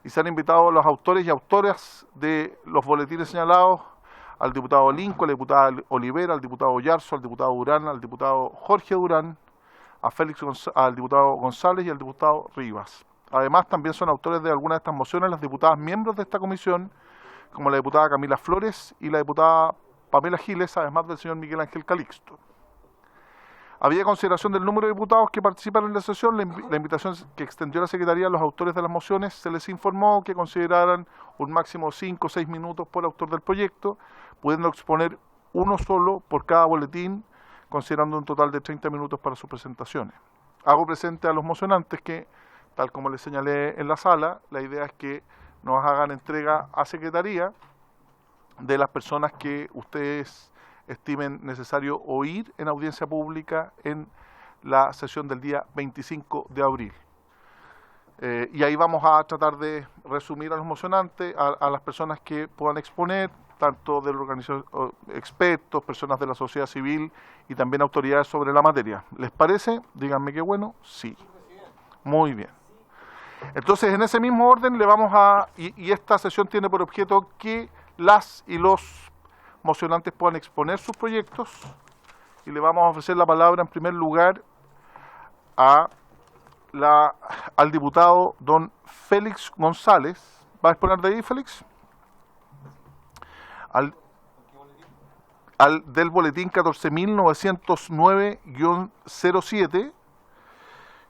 y se han invitado a los autores y autoras de los boletines señalados, al diputado Linco, a la diputada Olivera, al diputado Yarzo, al diputado Durán, al diputado Jorge Durán, al diputado González y al diputado Rivas. Además, también son autores de algunas de estas mociones las diputadas miembros de esta comisión, como la diputada Camila Flores y la diputada Pamela Giles, además del señor Miguel Ángel Calixto. Había consideración del número de diputados que participan en la sesión, la invitación que extendió la Secretaría a los autores de las mociones, se les informó que consideraran un máximo de 5 o 6 minutos por autor del proyecto, pudiendo exponer uno solo por cada boletín, considerando un total de 30 minutos para sus presentaciones. Hago presente a los mocionantes que, tal como les señalé en la sala, la idea es que nos hagan entrega a Secretaría de las personas que ustedes estimen necesario oír en audiencia pública en la sesión del día 25 de abril. Y ahí vamos a tratar de resumir a los mocionantes, a las personas que puedan exponer, tanto de la organización, expertos, personas de la sociedad civil y también autoridades sobre la materia. ¿Les parece? Díganme que bueno. Sí. Muy bien. Entonces, en ese mismo orden le vamos a... Y esta sesión tiene por objeto que las y los mocionantes puedan exponer sus proyectos, y le vamos a ofrecer la palabra en primer lugar al diputado don Félix González. ¿Va a exponer de ahí, Félix? Del boletín 14.909-07,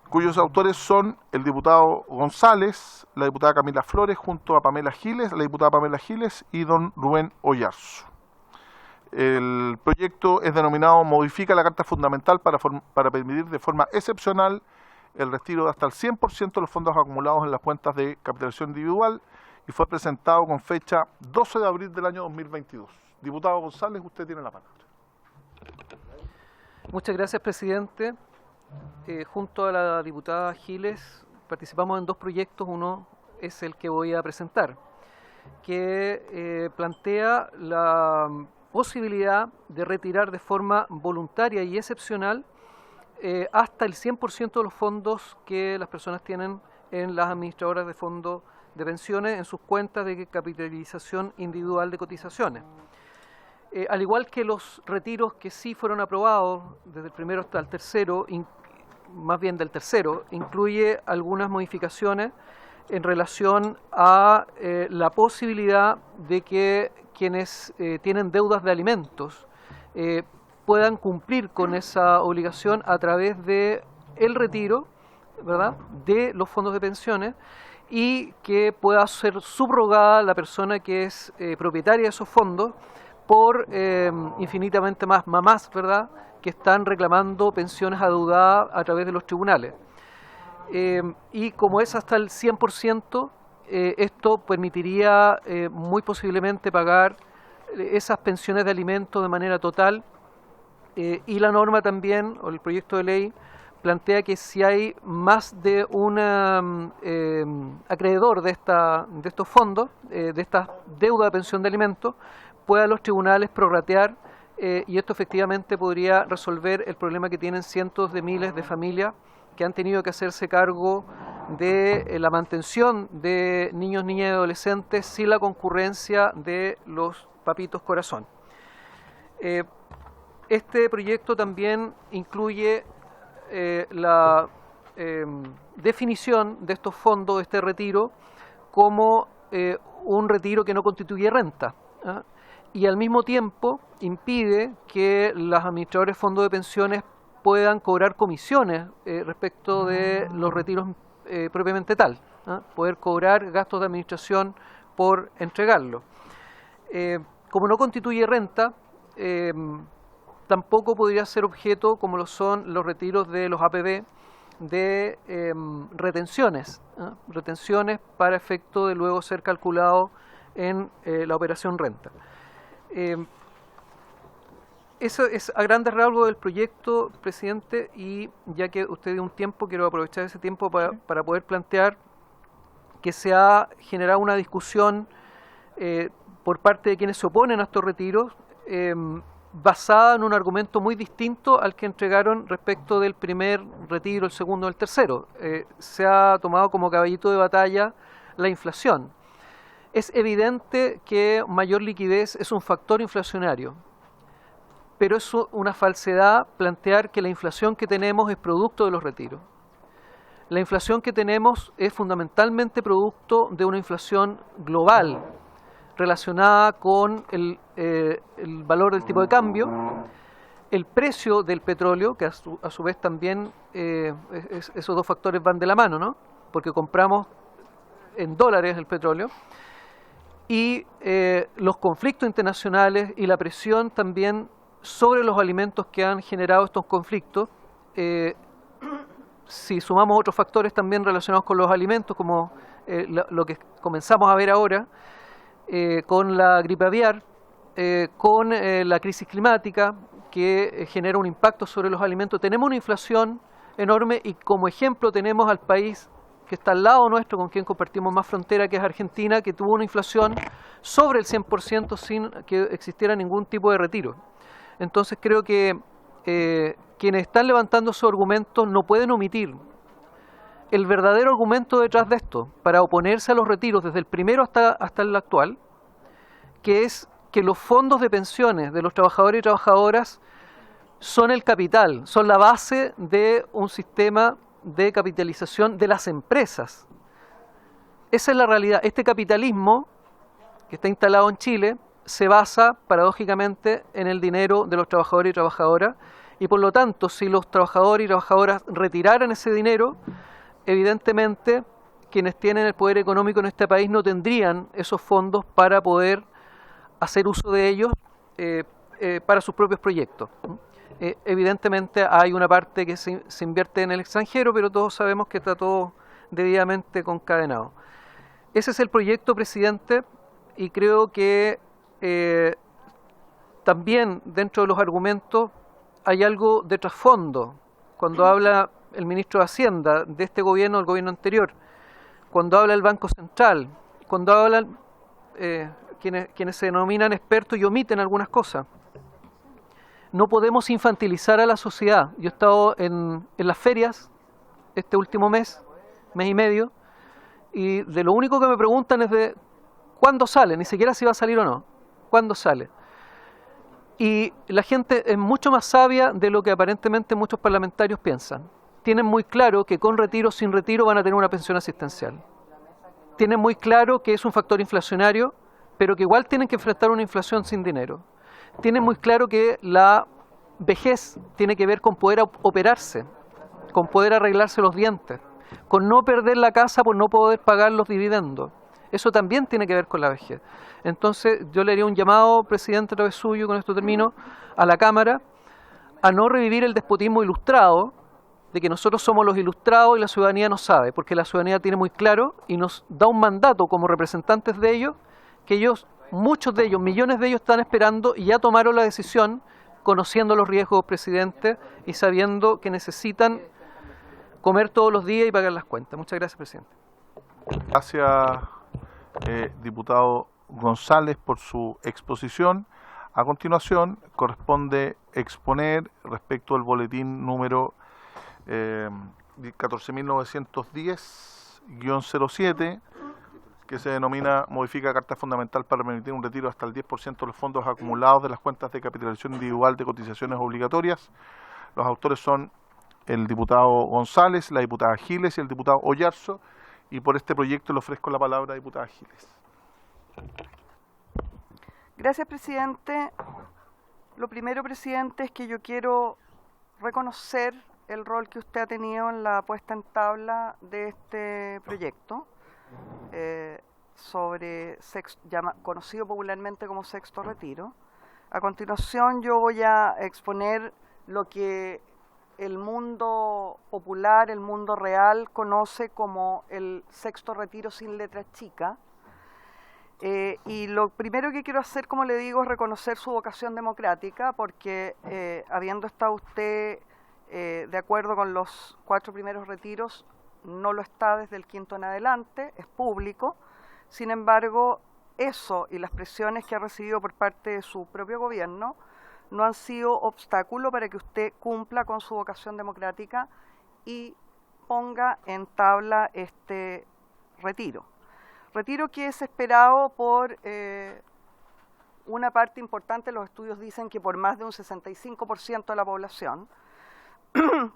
cuyos autores son el diputado González, la diputada Camila Flores, junto a Pamela Giles, la diputada Pamela Giles y don Rubén Oyarzo. El proyecto es denominado Modifica la Carta Fundamental para permitir de forma excepcional el retiro de hasta el 100% de los fondos acumulados en las cuentas de capitalización individual, y fue presentado con fecha 12 de abril del año 2022. Diputado González, usted tiene la palabra. Muchas gracias, presidente. Junto a la diputada Giles participamos en dos proyectos. Uno es el que voy a presentar, que plantea la posibilidad de retirar de forma voluntaria y excepcional hasta el 100% de los fondos que las personas tienen en las administradoras de fondos de pensiones en sus cuentas de capitalización individual de cotizaciones. Al igual que los retiros que sí fueron aprobados desde el primero hasta el tercero, más bien del tercero, incluye algunas modificaciones en relación a la posibilidad de que quienes tienen deudas de alimentos puedan cumplir con esa obligación a través de el retiro, ¿verdad?, de los fondos de pensiones, y que pueda ser subrogada la persona que es propietaria de esos fondos por infinitamente más mamás, ¿verdad?, que están reclamando pensiones adeudadas a través de los tribunales. Y como es hasta el 100%, esto permitiría muy posiblemente pagar esas pensiones de alimentos de manera total, y la norma también, o el proyecto de ley, plantea que si hay más de un acreedor de estos fondos, de esta deuda de pensión de alimentos, puedan los tribunales prorratear, y esto efectivamente podría resolver el problema que tienen cientos de miles de familias que han tenido que hacerse cargo de la mantención de niños, niñas y adolescentes sin la concurrencia de los papitos corazón. Este proyecto también incluye la definición de estos fondos, de este retiro, como un retiro que no constituye renta, ¿ah? Y al mismo tiempo impide que los administradores de fondos de pensiones puedan cobrar comisiones respecto de los retiros propiamente tal, ¿ah? Poder cobrar gastos de administración por entregarlo. Como no constituye renta, tampoco podría ser objeto, como lo son los retiros de los APB, de retenciones, ¿ah? Retenciones para efecto de luego ser calculado en la operación renta. Eso es a grandes rasgos del proyecto, presidente, y ya que usted dio un tiempo, quiero aprovechar ese tiempo para poder plantear que se ha generado una discusión por parte de quienes se oponen a estos retiros, basada en un argumento muy distinto al que entregaron respecto del primer retiro, el segundo, el tercero. Se ha tomado como caballito de batalla la inflación. Es evidente que mayor liquidez es un factor inflacionario, pero es una falsedad plantear que la inflación que tenemos es producto de los retiros. La inflación que tenemos es fundamentalmente producto de una inflación global relacionada con el valor del tipo de cambio, el precio del petróleo, que a su vez también esos dos factores van de la mano, ¿no? Porque compramos en dólares el petróleo, y los conflictos internacionales y la presión también sobre los alimentos que han generado estos conflictos. Si sumamos otros factores también relacionados con los alimentos, como lo que comenzamos a ver ahora, con la gripe aviar, con la crisis climática que genera un impacto sobre los alimentos, tenemos una inflación enorme, y como ejemplo tenemos al país que está al lado nuestro, con quien compartimos más frontera, que es Argentina, que tuvo una inflación sobre el 100% sin que existiera ningún tipo de retiro. Entonces creo que quienes están levantando esos argumentos no pueden omitir el verdadero argumento detrás de esto, para oponerse a los retiros desde el primero hasta el actual, que es que los fondos de pensiones de los trabajadores y trabajadoras son el capital, son la base de un sistema de capitalización de las empresas. Esa es la realidad. Este capitalismo que está instalado en Chile se basa paradójicamente en el dinero de los trabajadores y trabajadoras, y por lo tanto, si los trabajadores y trabajadoras retiraran ese dinero, evidentemente quienes tienen el poder económico en este país no tendrían esos fondos para poder hacer uso de ellos para sus propios proyectos. Evidentemente hay una parte que se invierte en el extranjero, pero todos sabemos que está todo debidamente concadenado. Ese es el proyecto, presidente, y creo que también dentro de los argumentos hay algo de trasfondo. Cuando habla el ministro de Hacienda de este gobierno, del gobierno anterior, cuando habla el Banco Central, cuando hablan quienes se denominan expertos y omiten algunas cosas. No podemos infantilizar a la sociedad. Yo he estado en las ferias este último mes y medio, y de lo único que me preguntan es de cuándo sale, ni siquiera si va a salir o no, cuándo sale. Y la gente es mucho más sabia de lo que aparentemente muchos parlamentarios piensan. Tienen muy claro que con retiro o sin retiro van a tener una pensión asistencial. Tienen muy claro que es un factor inflacionario, pero que igual tienen que enfrentar una inflación sin dinero. Tienen muy claro que la vejez tiene que ver con poder operarse, con poder arreglarse los dientes, con no perder la casa por no poder pagar los dividendos. Eso también tiene que ver con la vejez. Entonces yo le haría un llamado, presidente, a través suyo, con esto termino, a la Cámara, a no revivir el despotismo ilustrado, de que nosotros somos los ilustrados y la ciudadanía no sabe, porque la ciudadanía tiene muy claro y nos da un mandato como representantes de ellos, que ellos, muchos de ellos, millones de ellos están esperando y ya tomaron la decisión, conociendo los riesgos, presidente, y sabiendo que necesitan comer todos los días y pagar las cuentas. Muchas gracias, presidente. Gracias, diputado González, por su exposición. A continuación, corresponde exponer respecto al boletín número 14.910-07, que se denomina modifica carta fundamental para permitir un retiro hasta el 10% de los fondos acumulados de las cuentas de capitalización individual de cotizaciones obligatorias. Los autores son el diputado González, la diputada Giles y el diputado Oyarzo, y por este proyecto le ofrezco la palabra a la diputada Giles. Gracias, presidente. Lo primero, presidente, es que yo quiero reconocer el rol que usted ha tenido en la puesta en tabla de este proyecto, conocido popularmente como sexto retiro. A continuación yo voy a exponer lo que el mundo popular, el mundo real, conoce como el sexto retiro sin letra chica. Y lo primero que quiero hacer, como le digo, es reconocer su vocación democrática, porque habiendo estado usted de acuerdo con los 4 primeros retiros, no lo está desde el 5º en adelante, es público. Sin embargo, eso y las presiones que ha recibido por parte de su propio gobierno no han sido obstáculo para que usted cumpla con su vocación democrática y ponga en tabla este retiro. Retiro que es esperado por una parte importante, los estudios dicen que por más de un 65% de la población,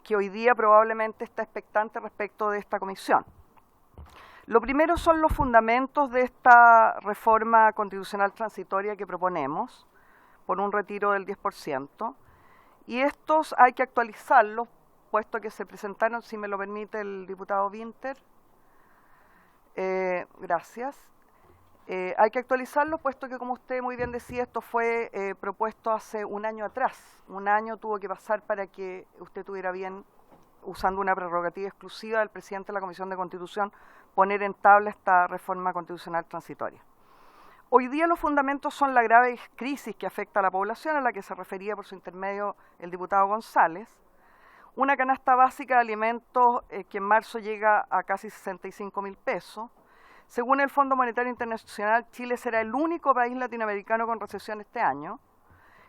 que hoy día probablemente está expectante respecto de esta comisión. Lo primero son los fundamentos de esta reforma constitucional transitoria que proponemos, por un retiro del 10%, y estos hay que actualizarlos, puesto que se presentaron, si me lo permite el diputado Winter. Gracias. Hay que actualizarlo, puesto que, como usted muy bien decía, esto fue propuesto hace un año atrás. Un año tuvo que pasar para que usted tuviera bien, usando una prerrogativa exclusiva del presidente de la Comisión de Constitución, poner en tabla esta reforma constitucional transitoria. Hoy día los fundamentos son la grave crisis que afecta a la población, a la que se refería por su intermedio el diputado González, una canasta básica de alimentos que en marzo llega a casi 65.000 pesos. Según el Fondo Monetario Internacional, Chile será el único país latinoamericano con recesión este año.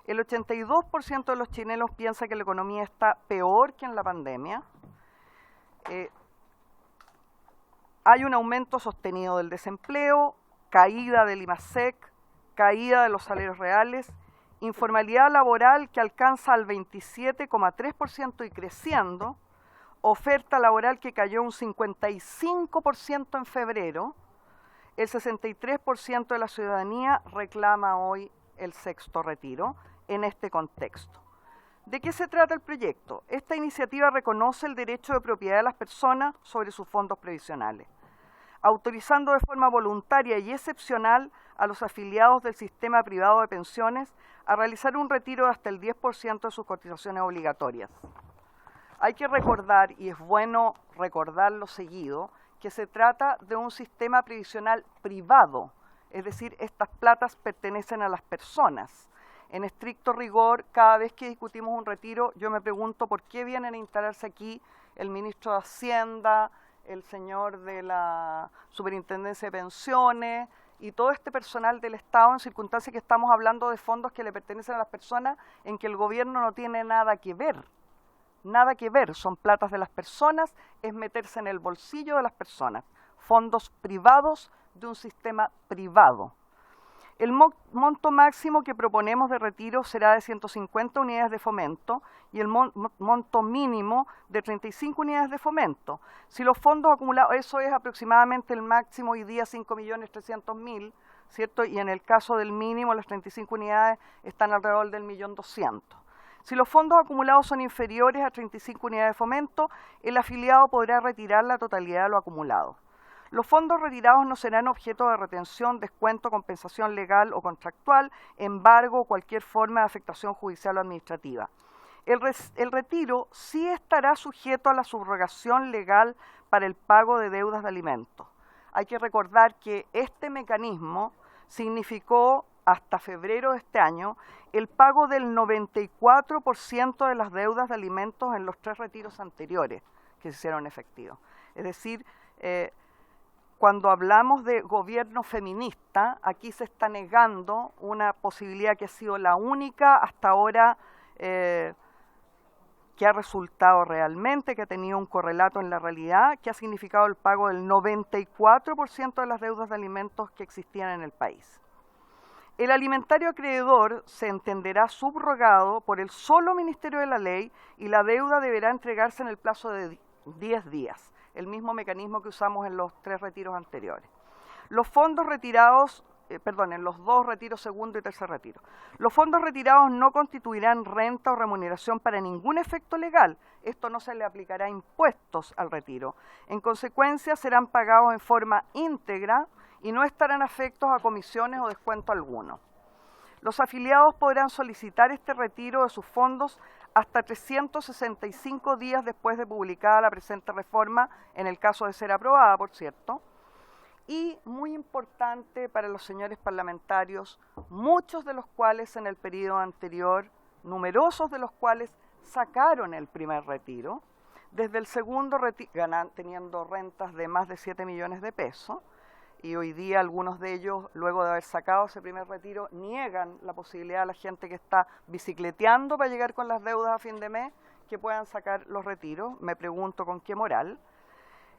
El 82% de los chilenos piensa que la economía está peor que en la pandemia. Hay un aumento sostenido del desempleo, caída del IMASEC, caída de los salarios reales, informalidad laboral que alcanza al 27,3% y creciendo, oferta laboral que cayó un 55% en febrero. El 63% de la ciudadanía reclama hoy el sexto retiro en este contexto. ¿De qué se trata el proyecto? Esta iniciativa reconoce el derecho de propiedad de las personas sobre sus fondos previsionales, autorizando de forma voluntaria y excepcional a los afiliados del sistema privado de pensiones a realizar un retiro de hasta el 10% de sus cotizaciones obligatorias. Hay que recordar, y es bueno recordarlo seguido, que se trata de un sistema previsional privado, es decir, estas platas pertenecen a las personas. En estricto rigor, cada vez que discutimos un retiro, yo me pregunto por qué vienen a instalarse aquí el ministro de Hacienda, el señor de la Superintendencia de Pensiones y todo este personal del Estado en circunstancias que estamos hablando de fondos que le pertenecen a las personas en que el gobierno no tiene nada que ver. Nada que ver, son platas de las personas, es meterse en el bolsillo de las personas, fondos privados de un sistema privado. El monto máximo que proponemos de retiro será de 150 unidades de fomento y el monto mínimo de 35 unidades de fomento. Si los fondos acumulados, eso es aproximadamente el máximo hoy día 5.300.000, ¿cierto? Y en el caso del mínimo, las 35 unidades están alrededor del 1.200.000. Si los fondos acumulados son inferiores a 35 unidades de fomento, el afiliado podrá retirar la totalidad de lo acumulado. Los fondos retirados no serán objeto de retención, descuento, compensación legal o contractual, embargo o cualquier forma de afectación judicial o administrativa. El retiro sí estará sujeto a la subrogación legal para el pago de deudas de alimentos. Hay que recordar que este mecanismo significó hasta febrero de este año el pago del 94% de las deudas de alimentos en los 3 retiros anteriores que se hicieron efectivos. Es decir, cuando hablamos de gobierno feminista, aquí se está negando una posibilidad que ha sido la única hasta ahora que ha resultado realmente, que ha tenido un correlato en la realidad, que ha significado el pago del 94% de las deudas de alimentos que existían en el país. El alimentario acreedor se entenderá subrogado por el solo Ministerio de la Ley y la deuda deberá entregarse en el plazo de 10 días. El mismo mecanismo que usamos en los 3 retiros anteriores. Los fondos retirados, en los 2 retiros segundo y tercer retiro. Los fondos retirados no constituirán renta o remuneración para ningún efecto legal. Esto no se le aplicará impuestos al retiro. En consecuencia, serán pagados en forma íntegra y no estarán afectos a comisiones o descuento alguno. Los afiliados podrán solicitar este retiro de sus fondos hasta 365 días después de publicada la presente reforma, en el caso de ser aprobada, por cierto. Y muy importante para los señores parlamentarios, muchos de los cuales en el periodo anterior, numerosos de los cuales sacaron el primer retiro, desde el segundo retiro, teniendo rentas de más de 7 millones de pesos, y hoy día algunos de ellos, luego de haber sacado ese primer retiro, niegan la posibilidad a la gente que está bicicleteando para llegar con las deudas a fin de mes, que puedan sacar los retiros. Me pregunto con qué moral.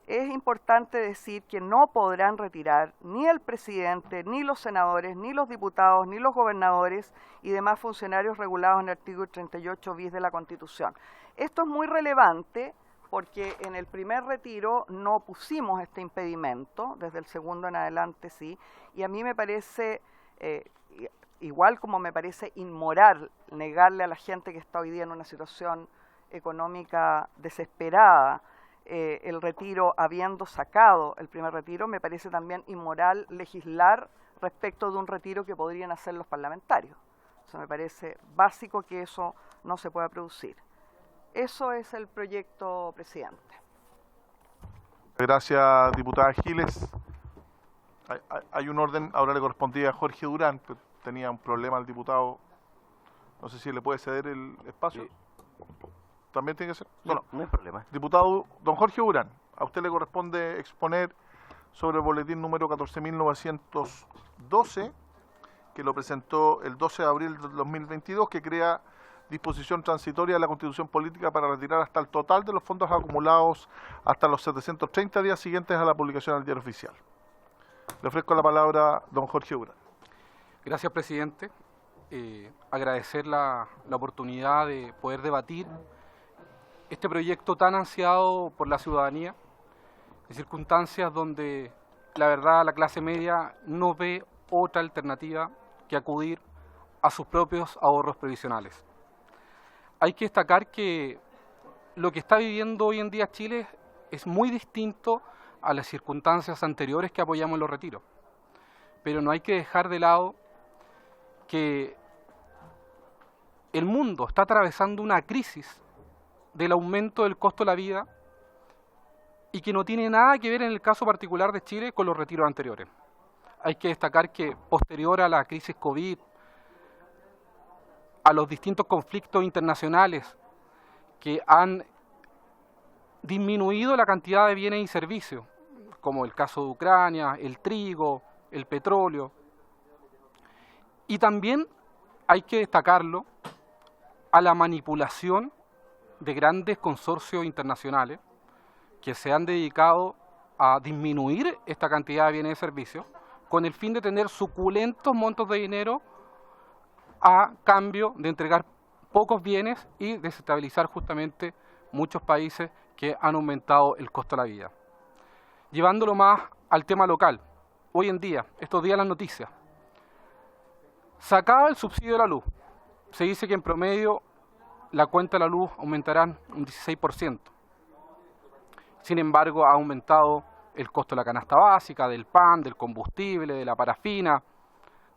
Es importante decir que no podrán retirar ni el presidente, ni los senadores, ni los diputados, ni los gobernadores y demás funcionarios regulados en el artículo 38 bis de la Constitución. Esto es muy relevante porque en el primer retiro no pusimos este impedimento, desde el segundo en adelante sí, y a mí me parece, igual como me parece inmoral negarle a la gente que está hoy día en una situación económica desesperada el retiro habiendo sacado el primer retiro, me parece también inmoral legislar respecto de un retiro que podrían hacer los parlamentarios. O sea, me parece básico que eso no se pueda producir. Eso es el proyecto, presidente. Gracias, diputada Giles. Hay un orden, ahora le correspondía a Jorge Durán, pero tenía un problema el diputado. No sé si le puede ceder el espacio. Sí. ¿También tiene que ser? No, no hay problema. Diputado don Jorge Durán, a usted le corresponde exponer sobre el boletín número 14.912, que lo presentó el 12 de abril del 2022, que crea disposición transitoria de la Constitución Política para retirar hasta el total de los fondos acumulados hasta los 730 días siguientes a la publicación del Diario Oficial. Le ofrezco la palabra a don Jorge Durán. Gracias, presidente. Agradecer la oportunidad de poder debatir este proyecto tan ansiado por la ciudadanía, en circunstancias donde la verdad la clase media no ve otra alternativa que acudir a sus propios ahorros previsionales. Hay que destacar que lo que está viviendo hoy en día Chile es muy distinto a las circunstancias anteriores que apoyamos los retiros. Pero no hay que dejar de lado que el mundo está atravesando una crisis del aumento del costo de la vida y que no tiene nada que ver en el caso particular de Chile con los retiros anteriores. Hay que destacar que posterior a la crisis COVID, a los distintos conflictos internacionales que han disminuido la cantidad de bienes y servicios, como el caso de Ucrania, el trigo, el petróleo. Y también hay que destacarlo a la manipulación de grandes consorcios internacionales que se han dedicado a disminuir esta cantidad de bienes y servicios con el fin de tener suculentos montos de dinero a cambio de entregar pocos bienes y desestabilizar justamente muchos países que han aumentado el costo de la vida. Llevándolo más al tema local, hoy en día, estos días las noticias, se acaba el subsidio de la luz. Se dice que en promedio la cuenta de la luz aumentará un 16%. Sin embargo, ha aumentado el costo de la canasta básica, del pan, del combustible, de la parafina,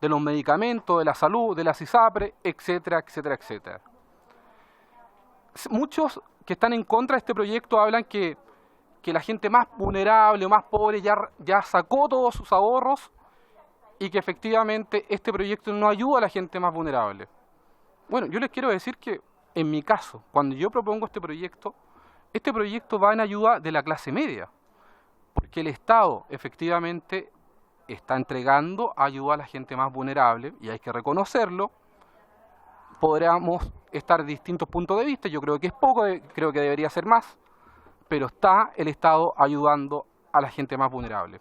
de los medicamentos, de la salud, de las ISAPRE, etcétera, etcétera, etcétera. Muchos que están en contra de este proyecto hablan que la gente más vulnerable o más pobre ya sacó todos sus ahorros y que efectivamente este proyecto no ayuda a la gente más vulnerable. Bueno, yo les quiero decir que en mi caso, cuando yo propongo este proyecto va en ayuda de la clase media, porque el Estado efectivamente está entregando ayuda a la gente más vulnerable y hay que reconocerlo. Podríamos estar de distintos puntos de vista, yo creo que es poco, creo que debería ser más, pero está el Estado ayudando a la gente más vulnerable.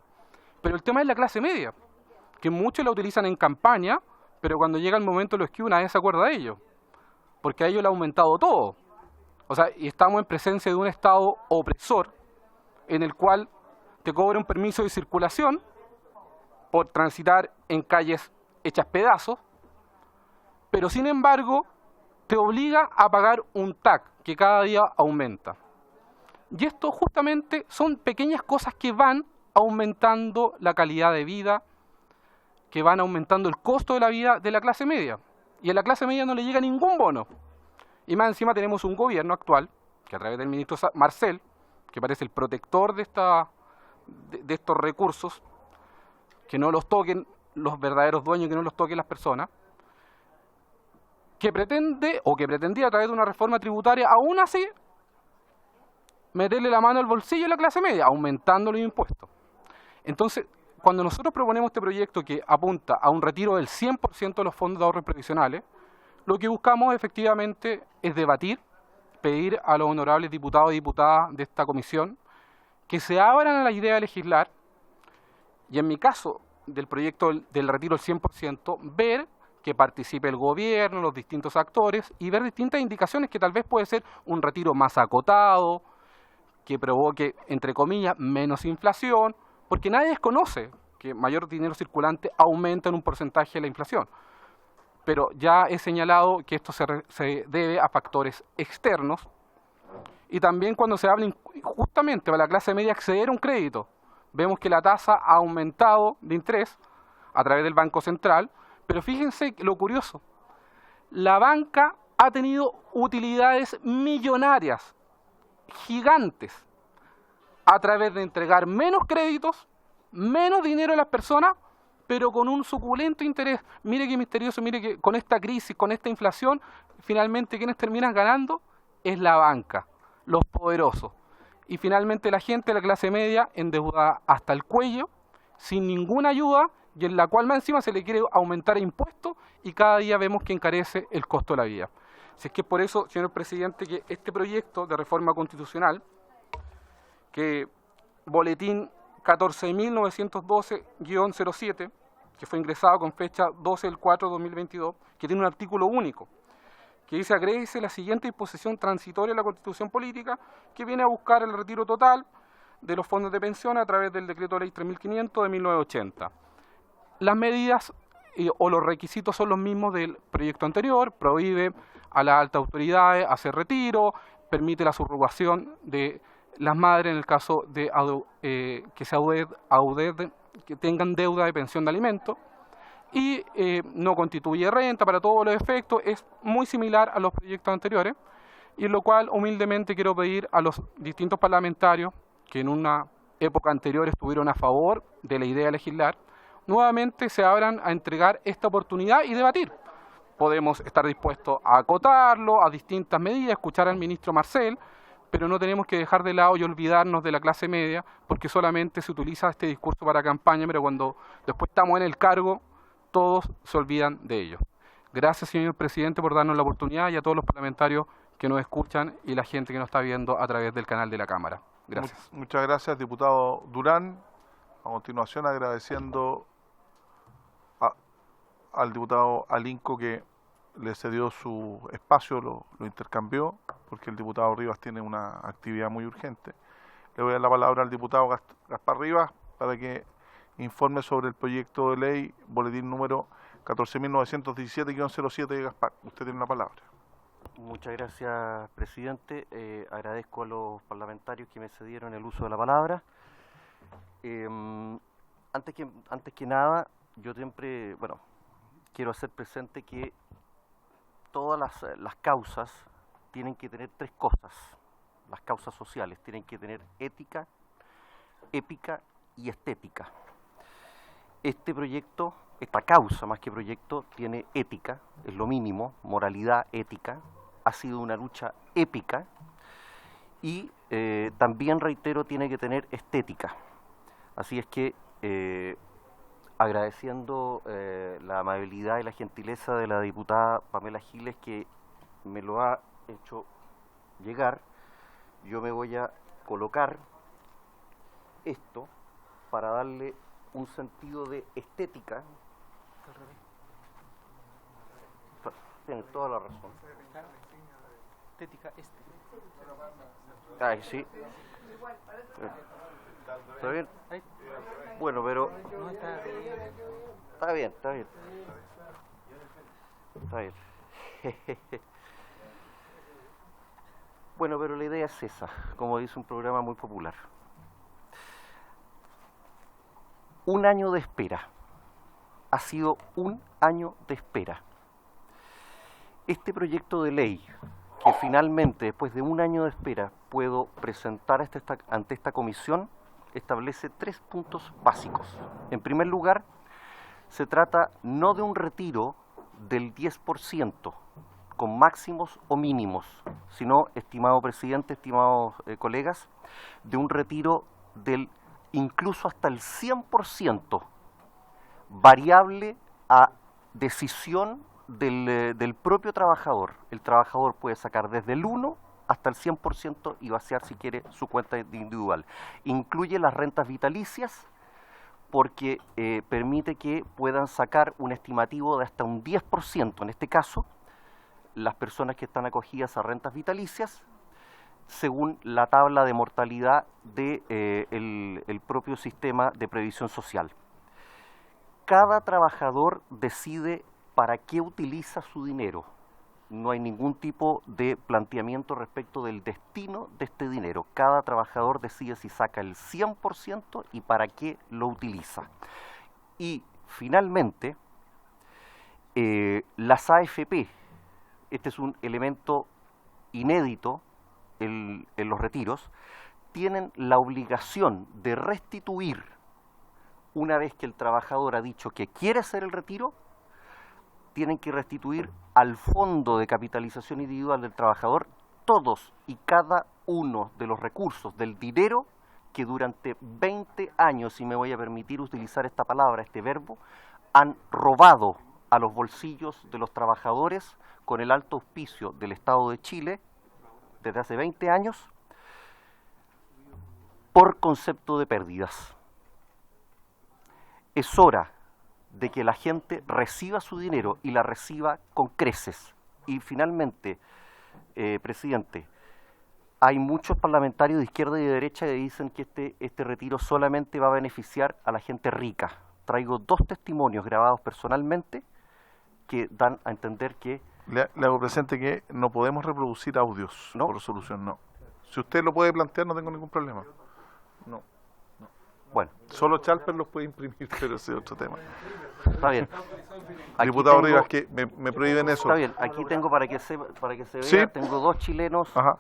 Pero el tema es la clase media, que muchos la utilizan en campaña, pero cuando llega el momento de lo esquivo nadie se acuerda de ello, porque a ellos le ha aumentado todo. O sea, y estamos en presencia de un Estado opresor en el cual te cobra un permiso de circulación por transitar en calles hechas pedazos, pero sin embargo te obliga a pagar un TAC que cada día aumenta. Y esto justamente son pequeñas cosas que van aumentando la calidad de vida, que van aumentando el costo de la vida de la clase media. Y a la clase media no le llega ningún bono. Y más encima tenemos un gobierno actual, que a través del ministro Marcel, que parece el protector de estos recursos, que no los toquen los verdaderos dueños, que no los toquen las personas, que pretende o que pretendía a través de una reforma tributaria aún así meterle la mano al bolsillo a la clase media, aumentando los impuestos. Entonces, cuando nosotros proponemos este proyecto que apunta a un retiro del 100% de los fondos de ahorros previsionales, lo que buscamos efectivamente es debatir, pedir a los honorables diputados y diputadas de esta comisión que se abran a la idea de legislar y en mi caso del proyecto del retiro del 100%, ver que participe el gobierno, los distintos actores y ver distintas indicaciones que tal vez puede ser un retiro más acotado, que provoque, entre comillas, menos inflación, porque nadie desconoce que mayor dinero circulante aumenta en un porcentaje la inflación. Pero ya he señalado que esto se debe a factores externos y también cuando se habla justamente para la clase media acceder a un crédito. Vemos que la tasa ha aumentado de interés a través del Banco Central, pero fíjense lo curioso, la banca ha tenido utilidades millonarias, gigantes, a través de entregar menos créditos, menos dinero a las personas, pero con un suculento interés. Mire qué misterioso, mire que con esta crisis, con esta inflación, finalmente quienes terminan ganando es la banca, los poderosos. Y finalmente la gente de la clase media endeudada hasta el cuello, sin ninguna ayuda, y en la cual más encima se le quiere aumentar impuestos y cada día vemos que encarece el costo de la vida. Si es que por eso, señor presidente, que este proyecto de reforma constitucional, que boletín 14.912-07, que fue ingresado con fecha 12 del 4 de 2022, que tiene un artículo único, que dice: agréguese la siguiente disposición transitoria de la Constitución Política, que viene a buscar el retiro total de los fondos de pensión a través del Decreto Ley 3.500 de 1980. Las medidas o los requisitos son los mismos del proyecto anterior, prohíbe a las altas autoridades hacer retiro, permite la subrogación de las madres en el caso de que tengan deuda de pensión de alimentos y no constituye renta para todos los efectos, es muy similar a los proyectos anteriores y en lo cual humildemente quiero pedir a los distintos parlamentarios que en una época anterior estuvieron a favor de la idea de legislar, nuevamente se abran a entregar esta oportunidad y debatir, podemos estar dispuestos a acotarlo a distintas medidas, escuchar al ministro Marcel, pero no tenemos que dejar de lado y olvidarnos de la clase media, porque solamente se utiliza este discurso para campaña, pero cuando después estamos en el cargo, todos se olvidan de ello. Gracias, señor presidente, por darnos la oportunidad, y a todos los parlamentarios que nos escuchan y la gente que nos está viendo a través del canal de la Cámara. Gracias. Muchas gracias, diputado Durán. A continuación, agradeciendo al diputado Alinco que le cedió su espacio, lo intercambió, porque el diputado Rivas tiene una actividad muy urgente. Le voy a dar la palabra al diputado Gaspar Rivas para que informe sobre el proyecto de ley, boletín número 14.917-07. Gaspar, usted tiene la palabra. Muchas gracias, presidente. Agradezco a los parlamentarios que me cedieron el uso de la palabra. Antes que nada, yo siempre, quiero hacer presente que todas las causas tienen que tener tres cosas. Las causas sociales tienen que tener ética, épica y estética. Este proyecto, esta causa más que proyecto, tiene ética, es lo mínimo, moralidad, ética. Ha sido una lucha épica y también, reitero, tiene que tener estética. Así es que, agradeciendo la amabilidad y la gentileza de la diputada Pamela Giles, que me lo ha hecho llegar, yo me voy a colocar esto para darle un sentido de estética. Tienes toda la razón. Estética Ay, sí. ¿Está bien? Bueno, pero... Está bien. Está bien. Bueno, pero la idea es esa, como dice un programa muy popular. Un año de espera. Ha sido un año de espera. Este proyecto de ley, que finalmente, después de un año de espera, puedo presentar ante esta comisión, establece 3 puntos básicos. En primer lugar, se trata no de un retiro del 10%, con máximos o mínimos, sino, estimado presidente, estimados colegas, de un retiro del incluso hasta el 100%, variable a decisión del propio trabajador. El trabajador puede sacar desde el 1 hasta el 100% y vaciar, si quiere, su cuenta individual. Incluye las rentas vitalicias, porque permite que puedan sacar un estimativo de hasta un 10%, en este caso, las personas que están acogidas a rentas vitalicias, según la tabla de mortalidad del propio sistema de previsión social. Cada trabajador decide para qué utiliza su dinero. No hay ningún tipo de planteamiento respecto del destino de este dinero. Cada trabajador decide si saca el 100% y para qué lo utiliza. Y finalmente, las AFP, este es un elemento inédito en los retiros, tienen la obligación de restituir, una vez que el trabajador ha dicho que quiere hacer el retiro, tienen que restituir al fondo de capitalización individual del trabajador todos y cada uno de los recursos del dinero que durante 20 años, si me voy a permitir utilizar esta palabra, este verbo, han robado a los bolsillos de los trabajadores con el alto auspicio del Estado de Chile desde hace 20 años por concepto de pérdidas. Es hora de que la gente reciba su dinero y la reciba con creces. Y finalmente, presidente, hay muchos parlamentarios de izquierda y de derecha que dicen que este retiro solamente va a beneficiar a la gente rica. Traigo 2 testimonios grabados personalmente que dan a entender que... Le hago presente que no podemos reproducir audios por resolución, no. Si usted lo puede plantear, no tengo ningún problema. No. Bueno. Solo Chalper los puede imprimir, pero ese es otro tema. Está bien. Diputado Rivas, que me prohíben eso. Está bien, aquí tengo para que se vea, ¿Sí? tengo 2 chilenos. Ajá.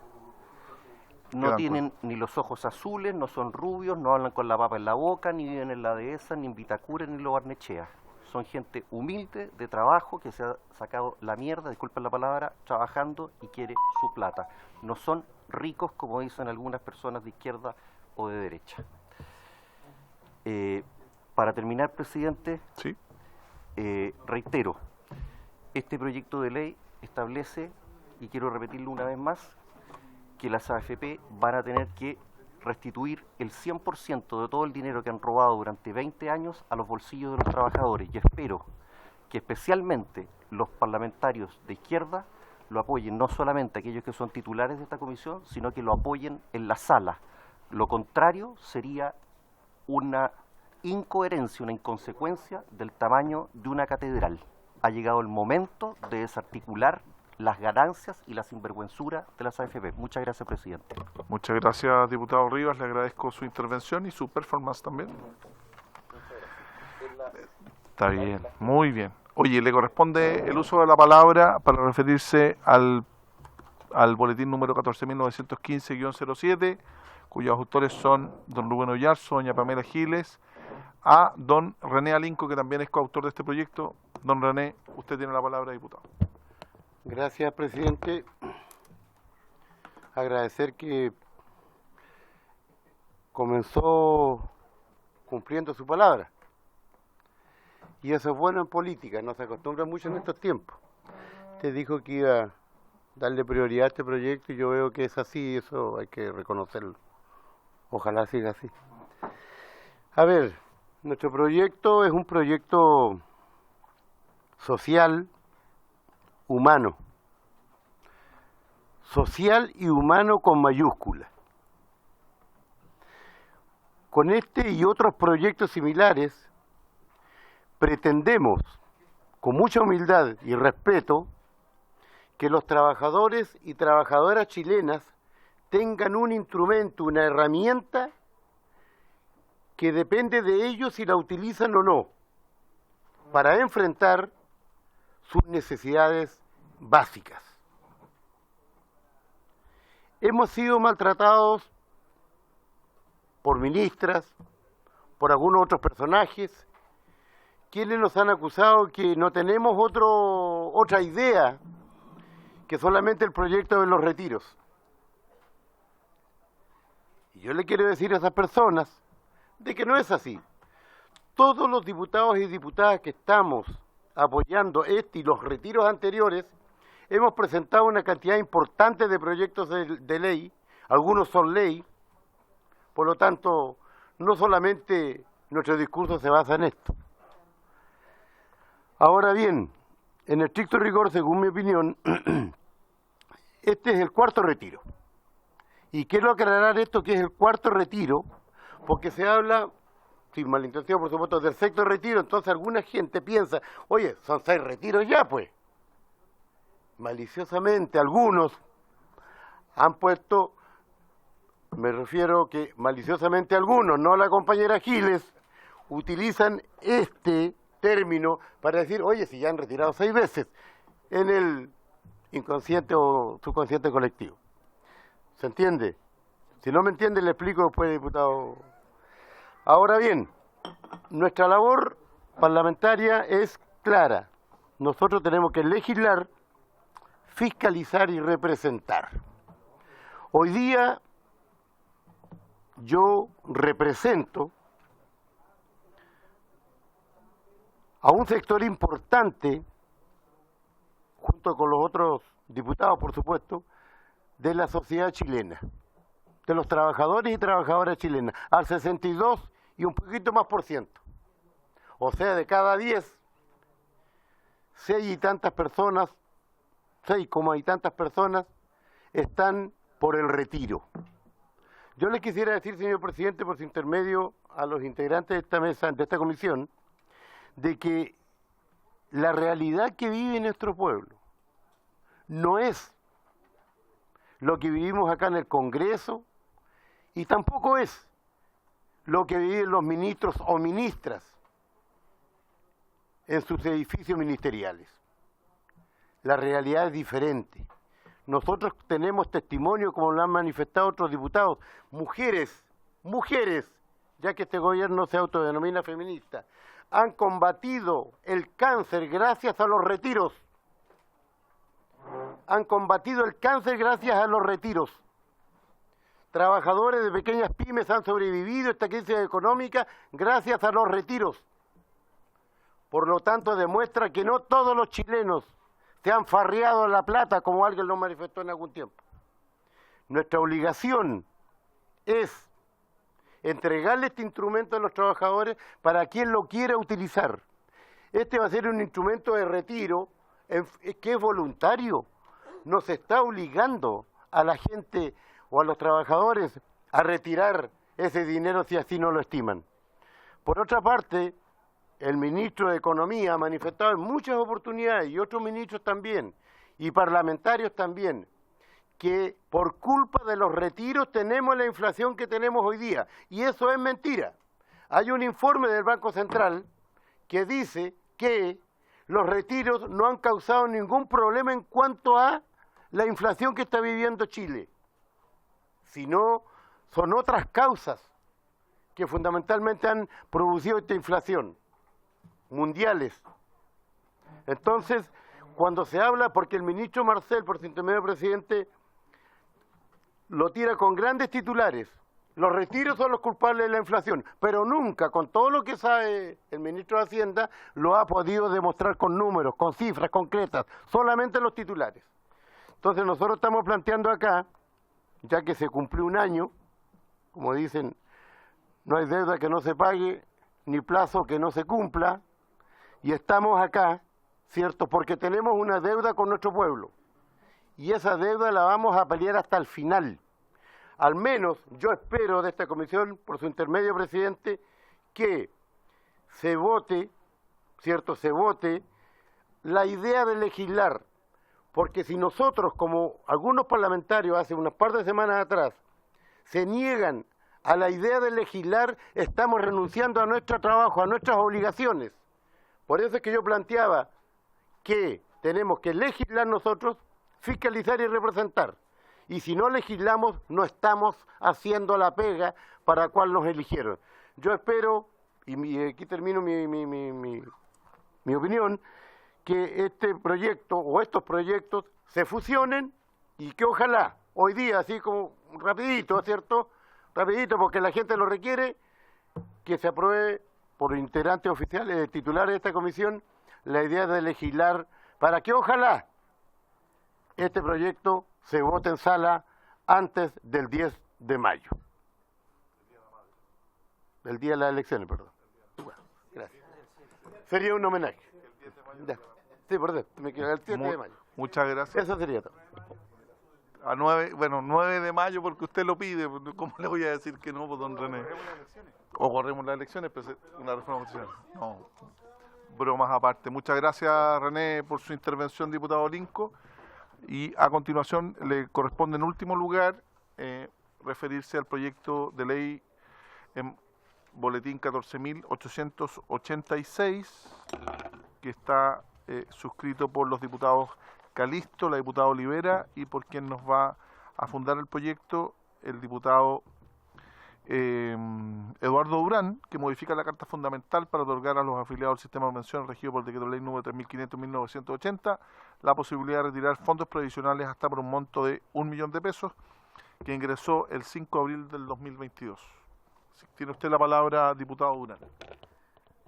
No tienen ni los ojos azules, no son rubios, no hablan con la papa en la boca, ni viven en la dehesa, ni en Vitacura, ni en Lo Barnechea. Son gente humilde, de trabajo, que se ha sacado la mierda, disculpen la palabra, trabajando y quiere su plata. No son ricos como dicen algunas personas de izquierda o de derecha. Para terminar, presidente, ¿Sí? Reitero, este proyecto de ley establece, y quiero repetirlo una vez más, que las AFP van a tener que restituir el 100% de todo el dinero que han robado durante 20 años a los bolsillos de los trabajadores. Y espero que especialmente los parlamentarios de izquierda lo apoyen, no solamente aquellos que son titulares de esta comisión, sino que lo apoyen en la sala. Lo contrario sería una incoherencia, una inconsecuencia del tamaño de una catedral. Ha llegado el momento de desarticular las ganancias y la sinvergüenzura de las AFP. Muchas gracias, presidente. Muchas gracias, diputado Rivas. Le agradezco su intervención y su performance también. Está bien, muy bien. Oye, le corresponde el uso de la palabra para referirse al boletín número 14.915-07, cuyos autores son don Rubén Ollarzo, doña Pamela Giles, a don René Alinco, que también es coautor de este proyecto. Don René, usted tiene la palabra, diputado. Gracias, presidente. Agradecer que comenzó cumpliendo su palabra. Y eso es bueno en política, no se acostumbra mucho en estos tiempos. Usted dijo que iba a darle prioridad a este proyecto y yo veo que es así y eso hay que reconocerlo. Ojalá siga así. A ver, nuestro proyecto es un proyecto social, humano. Social y humano con mayúscula. Con este y otros proyectos similares, pretendemos, con mucha humildad y respeto, que los trabajadores y trabajadoras chilenas tengan un instrumento, una herramienta que depende de ellos si la utilizan o no, para enfrentar sus necesidades básicas. Hemos sido maltratados por ministras, por algunos otros personajes, quienes nos han acusado que no tenemos otra idea que solamente el proyecto de los retiros. Y yo le quiero decir a esas personas de que no es así. Todos los diputados y diputadas que estamos apoyando este y los retiros anteriores, hemos presentado una cantidad importante de proyectos de ley, algunos son ley, por lo tanto, no solamente nuestro discurso se basa en esto. Ahora bien, en estricto rigor, según mi opinión, este es el cuarto retiro. Y quiero aclarar esto que es el cuarto retiro, porque se habla, sin malintención por supuesto, del sexto retiro, entonces alguna gente piensa, oye, son 6 retiros ya pues. Maliciosamente algunos han puesto, me refiero que maliciosamente algunos, no la compañera Giles, utilizan este término para decir, oye, si ya han retirado 6 veces en el inconsciente o subconsciente colectivo. ¿Se entiende? Si no me entiende, le explico después, diputado. Ahora bien, nuestra labor parlamentaria es clara. Nosotros tenemos que legislar, fiscalizar y representar. Hoy día yo represento a un sector importante, junto con los otros diputados, por supuesto, de la sociedad chilena, de los trabajadores y trabajadoras chilenas, al 62 y un poquito más por ciento. O sea, de cada 10, 6 y tantas personas, 6 y tantas personas están por el retiro. Yo le quisiera decir, señor presidente, por su intermedio a los integrantes de esta mesa, de esta comisión, de que la realidad que vive nuestro pueblo no es lo que vivimos acá en el Congreso y tampoco es lo que viven los ministros o ministras en sus edificios ministeriales. La realidad es diferente. Nosotros tenemos testimonio, como lo han manifestado otros diputados, mujeres, ya que este gobierno se autodenomina feminista, han combatido el cáncer gracias a los retiros. Han combatido el cáncer gracias a los retiros. Trabajadores de pequeñas pymes han sobrevivido a esta crisis económica gracias a los retiros. Por lo tanto, demuestra que no todos los chilenos se han farreado la plata, como alguien lo manifestó en algún tiempo. Nuestra obligación es entregarle este instrumento a los trabajadores para quien lo quiera utilizar. Este va a ser un instrumento de retiro que es voluntario. No se está obligando a la gente o a los trabajadores a retirar ese dinero si así no lo estiman. Por otra parte, el ministro de Economía ha manifestado en muchas oportunidades, y otros ministros también, y parlamentarios también, que por culpa de los retiros tenemos la inflación que tenemos hoy día, y eso es mentira. Hay un informe del Banco Central que dice que los retiros no han causado ningún problema en cuanto a la inflación que está viviendo Chile, sino son otras causas que fundamentalmente han producido esta inflación, mundiales. Entonces, cuando se habla, porque el ministro Marcel, por su intermedio presidente, lo tira con grandes titulares, los retiros son los culpables de la inflación, pero nunca, con todo lo que sabe el ministro de Hacienda, lo ha podido demostrar con números, con cifras concretas, solamente los titulares. Entonces nosotros estamos planteando acá, ya que se cumplió un año, como dicen, no hay deuda que no se pague, ni plazo que no se cumpla, y estamos acá, ¿cierto?, porque tenemos una deuda con nuestro pueblo, y esa deuda la vamos a pelear hasta el final. Al menos yo espero de esta comisión, por su intermedio presidente, que se vote, ¿cierto?, se vote la idea de legislar, porque si nosotros, como algunos parlamentarios hace unas par de semanas atrás, se niegan a la idea de legislar, estamos renunciando a nuestro trabajo, a nuestras obligaciones. Por eso es que yo planteaba que tenemos que legislar nosotros, fiscalizar y representar. Y si no legislamos, no estamos haciendo la pega para la cual nos eligieron. Yo espero, y aquí termino mi opinión, que este proyecto o estos proyectos se fusionen y que ojalá hoy día, así como rapidito, ¿cierto?, rapidito porque la gente lo requiere, que se apruebe por integrantes oficiales, titulares de esta comisión, la idea de legislar para que ojalá este proyecto se vote en sala antes del 10 de mayo. El día de las elecciones, perdón. Bueno, gracias. Sería un homenaje. Ya. Sí, perdón, me quedo el 7 de mayo. Muchas gracias. Eso sería todo. A 9 de mayo porque usted lo pide, ¿cómo le voy a decir que no, pues, don René? O corremos las elecciones, pero es una reforma constitucional. No, bromas aparte. Muchas gracias, René, por su intervención, diputado Linco. Y a continuación le corresponde en último lugar referirse al proyecto de ley en boletín 14.886, que está suscrito por los diputados Calisto, la diputada Olivera, y por quien nos va a fundar el proyecto, el diputado Eduardo Durán, que modifica la Carta Fundamental para otorgar a los afiliados al sistema de pensiones regido por el decreto ley número 3.500/1980 la posibilidad de retirar fondos previsionales hasta por un monto de 1 millón de pesos, que ingresó el 5 de abril del 2022. Tiene usted la palabra, diputado Durán.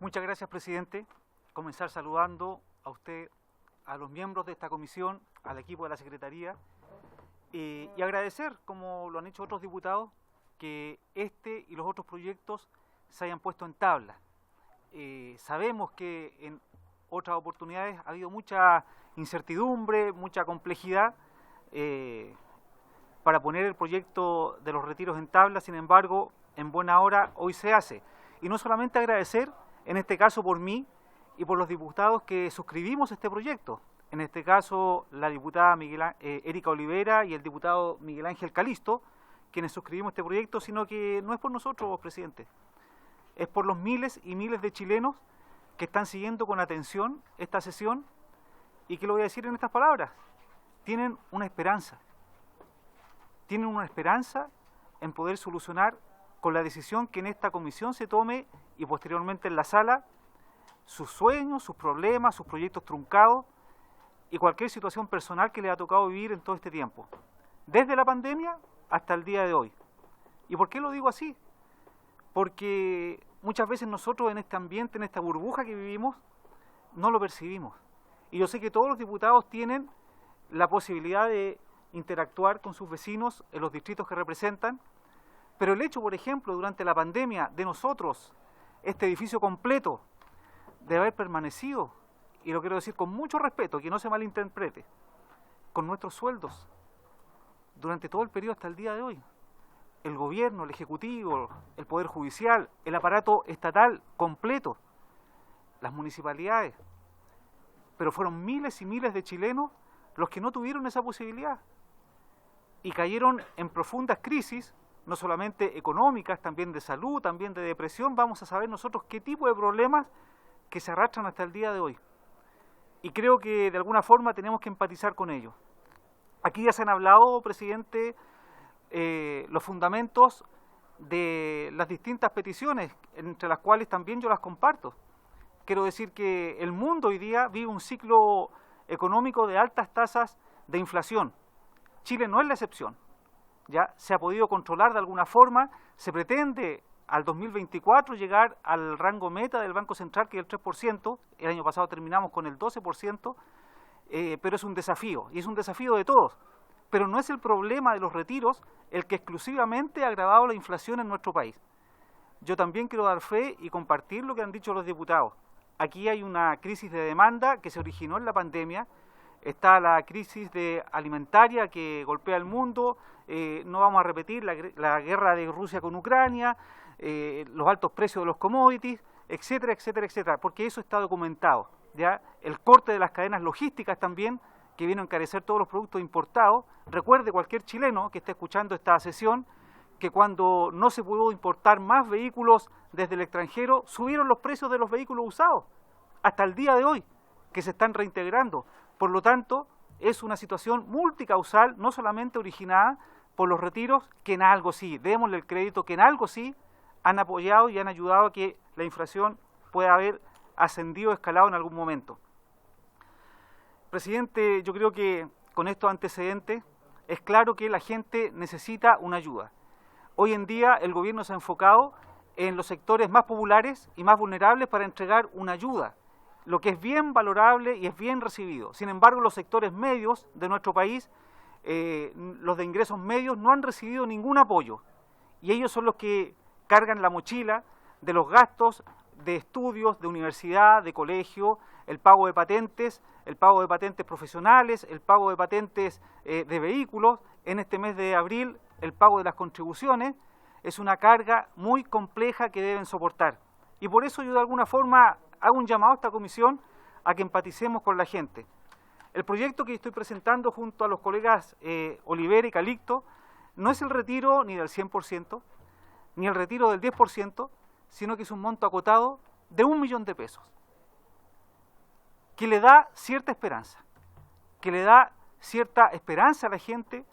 Muchas gracias, presidente. Comenzar saludando a usted, a los miembros de esta comisión, al equipo de la Secretaría, y agradecer, como lo han hecho otros diputados, que este y los otros proyectos se hayan puesto en tabla. Sabemos que en otras oportunidades ha habido mucha incertidumbre, mucha complejidad para poner el proyecto de los retiros en tabla. Sin embargo, en buena hora hoy se hace. Y no solamente agradecer, en este caso por mí y por los diputados que suscribimos este proyecto, en este caso la diputada Erika Olivera y el diputado Miguel Ángel Calisto, quienes suscribimos este proyecto, sino que no es por nosotros, presidente, es por los miles y miles de chilenos que están siguiendo con atención esta sesión y que lo voy a decir en estas palabras, tienen una esperanza en poder solucionar con la decisión que en esta comisión se tome y posteriormente en la sala sus sueños, sus problemas, sus proyectos truncados y cualquier situación personal que le ha tocado vivir en todo este tiempo, desde la pandemia hasta el día de hoy. ¿Y por qué lo digo así? Porque muchas veces nosotros en este ambiente, en esta burbuja que vivimos, no lo percibimos. Y yo sé que todos los diputados tienen la posibilidad de interactuar con sus vecinos en los distritos que representan, pero el hecho, por ejemplo, durante la pandemia de nosotros, este edificio completo, de haber permanecido, y lo quiero decir con mucho respeto, que no se malinterprete, con nuestros sueldos, durante todo el periodo hasta el día de hoy. El gobierno, el ejecutivo, el poder judicial, el aparato estatal completo, las municipalidades, pero fueron miles y miles de chilenos los que no tuvieron esa posibilidad y cayeron en profundas crisis, no solamente económicas, también de salud, también de depresión. Vamos a saber nosotros qué tipo de problemas que se arrastran hasta el día de hoy. Y creo que de alguna forma tenemos que empatizar con ellos. Aquí ya se han hablado, presidente, los fundamentos de las distintas peticiones, entre las cuales también yo las comparto. Quiero decir que el mundo hoy día vive un ciclo económico de altas tasas de inflación. Chile no es la excepción. Ya se ha podido controlar de alguna forma, se pretende al 2024 llegar al rango meta del Banco Central, que es el 3%, el año pasado terminamos con el 12%, pero es un desafío, y es un desafío de todos. Pero no es el problema de los retiros el que exclusivamente ha agravado la inflación en nuestro país. Yo también quiero dar fe y compartir lo que han dicho los diputados. Aquí hay una crisis de demanda que se originó en la pandemia, está la crisis alimentaria que golpea el mundo, no vamos a repetir la guerra de Rusia con Ucrania, los altos precios de los commodities, etcétera, etcétera, etcétera, porque eso está documentado. ¿Ya? El corte de las cadenas logísticas también, que viene a encarecer todos los productos importados. Recuerde cualquier chileno que esté escuchando esta sesión, que cuando no se pudo importar más vehículos desde el extranjero, subieron los precios de los vehículos usados, hasta el día de hoy, que se están reintegrando. Por lo tanto, es una situación multicausal, no solamente originada por los retiros, que en algo sí, démosle el crédito, que en algo sí han apoyado y han ayudado a que la inflación pueda haber ascendido, escalado en algún momento. Presidente, yo creo que con estos antecedentes es claro que la gente necesita una ayuda. Hoy en día el gobierno se ha enfocado en los sectores más populares y más vulnerables para entregar una ayuda, lo que es bien valorable y es bien recibido. Sin embargo, los sectores medios de nuestro país, los de ingresos medios, no han recibido ningún apoyo. Y ellos son los que cargan la mochila de los gastos de estudios, de universidad, de colegio, el pago de patentes profesionales, el pago de patentes de vehículos. En este mes de abril, el pago de las contribuciones es una carga muy compleja que deben soportar. Y por eso yo de alguna forma hago un llamado a esta comisión a que empaticemos con la gente. El proyecto que estoy presentando junto a los colegas Olivera y Calixto no es el retiro ni del 100%, ni el retiro del 10%, sino que es un monto acotado de 1 millón de pesos, que le da cierta esperanza, a la gente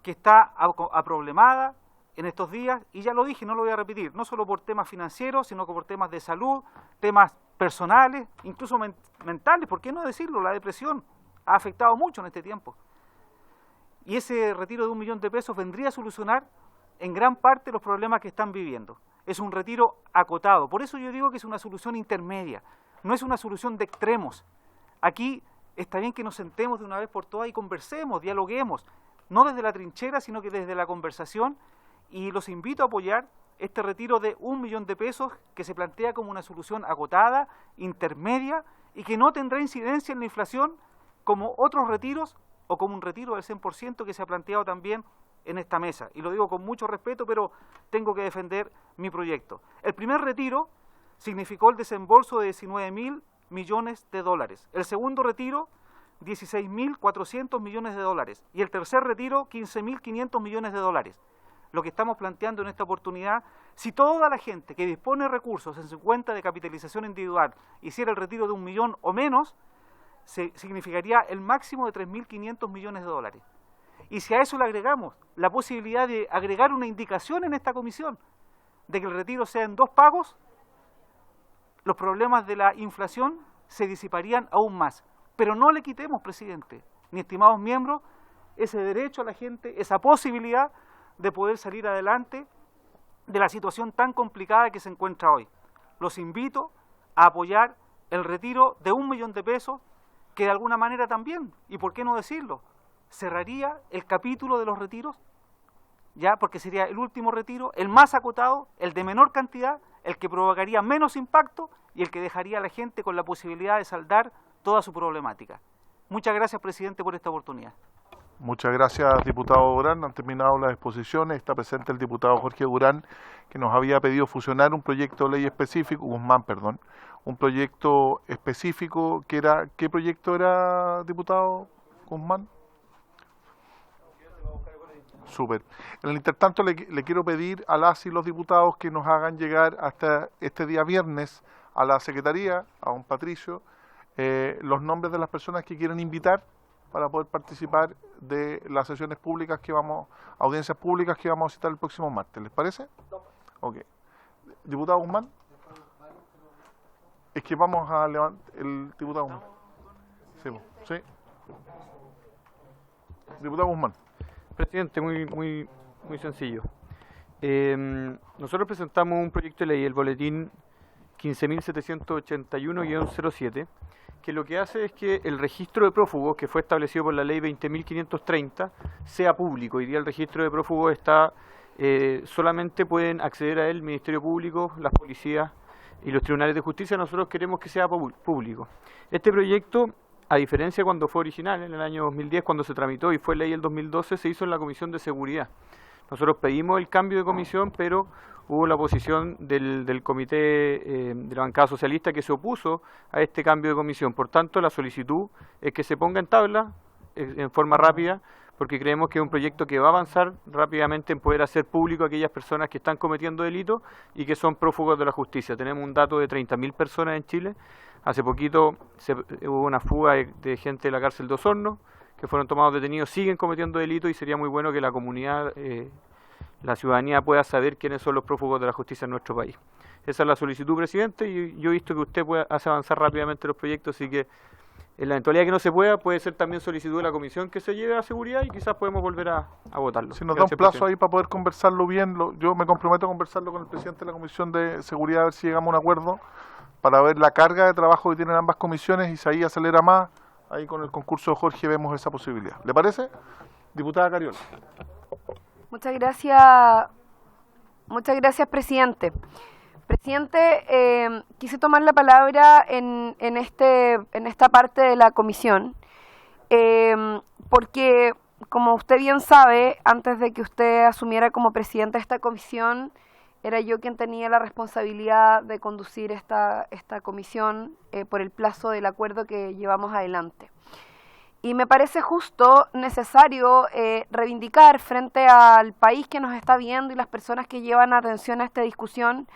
que está aproblemada en estos días, y ya lo dije, no lo voy a repetir, no solo por temas financieros, sino que por temas de salud, temas personales, incluso mentales, ¿por qué no decirlo? La depresión ha afectado mucho en este tiempo. Y ese retiro de 1 millón de pesos vendría a solucionar en gran parte los problemas que están viviendo. Es un retiro acotado, por eso yo digo que es una solución intermedia, no es una solución de extremos. Aquí está bien que nos sentemos de una vez por todas y conversemos, dialoguemos, no desde la trinchera, sino que desde la conversación, y los invito a apoyar este retiro de 1 millón de pesos que se plantea como una solución agotada, intermedia, y que no tendrá incidencia en la inflación como otros retiros o como un retiro del 100% que se ha planteado también en esta mesa. Y lo digo con mucho respeto, pero tengo que defender mi proyecto. El primer retiro significó el desembolso de 19.000 millones de dólares. El segundo retiro, 16.400 millones de dólares. Y el tercer retiro, 15.500 millones de dólares. Lo que estamos planteando en esta oportunidad, si toda la gente que dispone de recursos en su cuenta de capitalización individual hiciera el retiro de 1 millón o menos, significaría el máximo de 3.500 millones de dólares. Y si a eso le agregamos la posibilidad de agregar una indicación en esta comisión de que el retiro sea en 2 pagos, los problemas de la inflación se disiparían aún más. Pero no le quitemos, presidente, ni estimados miembros, ese derecho a la gente, esa posibilidad de poder salir adelante de la situación tan complicada que se encuentra hoy. Los invito a apoyar el retiro de 1 millón de pesos, que de alguna manera también, y por qué no decirlo, cerraría el capítulo de los retiros, ya, porque sería el último retiro, el más acotado, el de menor cantidad, el que provocaría menos impacto y el que dejaría a la gente con la posibilidad de saldar toda su problemática. Muchas gracias, presidente, por esta oportunidad. Muchas gracias, diputado Durán. Han terminado las exposiciones. Está presente el diputado Jorge Durán, que nos había pedido fusionar un proyecto de ley específico, Guzmán, perdón, un proyecto específico que era, ¿qué proyecto era, diputado Guzmán? Súper. En el intertanto le quiero pedir a las y los diputados que nos hagan llegar hasta este día viernes a la Secretaría, a don Patricio, los nombres de las personas que quieren invitar para poder participar de las sesiones públicas que vamos, audiencias públicas que vamos a citar el próximo martes. ¿Les parece? Ok. Diputado Guzmán. Es que vamos a levantar el diputado Guzmán. Sí. Diputado Guzmán. Presidente, muy sencillo. Nosotros presentamos un proyecto de ley, el boletín 15.781-07, que lo que hace es que el registro de prófugos, que fue establecido por la ley 20.530, sea público. Hoy día el registro de prófugos está, solamente pueden acceder a él el Ministerio Público, las policías y los tribunales de justicia. Nosotros queremos que sea público. Este proyecto, a diferencia cuando fue original, en el año 2010, cuando se tramitó y fue ley el 2012, se hizo en la Comisión de Seguridad. Nosotros pedimos el cambio de comisión, pero hubo la oposición del comité de la bancada socialista que se opuso a este cambio de comisión. Por tanto, la solicitud es que se ponga en tabla en forma rápida, porque creemos que es un proyecto que va a avanzar rápidamente en poder hacer público a aquellas personas que están cometiendo delitos y que son prófugos de la justicia. Tenemos un dato de 30.000 personas en Chile. Hace poquito hubo una fuga de gente de la cárcel de Osorno, que fueron tomados detenidos, siguen cometiendo delitos y sería muy bueno que la comunidad, la ciudadanía pueda saber quiénes son los prófugos de la justicia en nuestro país. Esa es la solicitud, presidente, y yo he visto que usted hace avanzar rápidamente los proyectos, así que en la eventualidad que no se puede ser también solicitud de la comisión que se lleve a seguridad y quizás podemos volver a votarlo. Si nos da un plazo ahí para poder conversarlo bien, yo me comprometo a conversarlo con el presidente de la Comisión de Seguridad, a ver si llegamos a un acuerdo para ver la carga de trabajo que tienen ambas comisiones y si ahí acelera más, ahí con el concurso de Jorge vemos esa posibilidad. ¿Le parece? Diputada Cariola. Muchas gracias, presidente. Presidente, quise tomar la palabra en esta parte de la comisión, porque, como usted bien sabe, antes de que usted asumiera como presidente de esta comisión, era yo quien tenía la responsabilidad de conducir esta comisión por el plazo del acuerdo que llevamos adelante. Y me parece justo, necesario reivindicar frente al país que nos está viendo y las personas que llevan atención a esta discusión,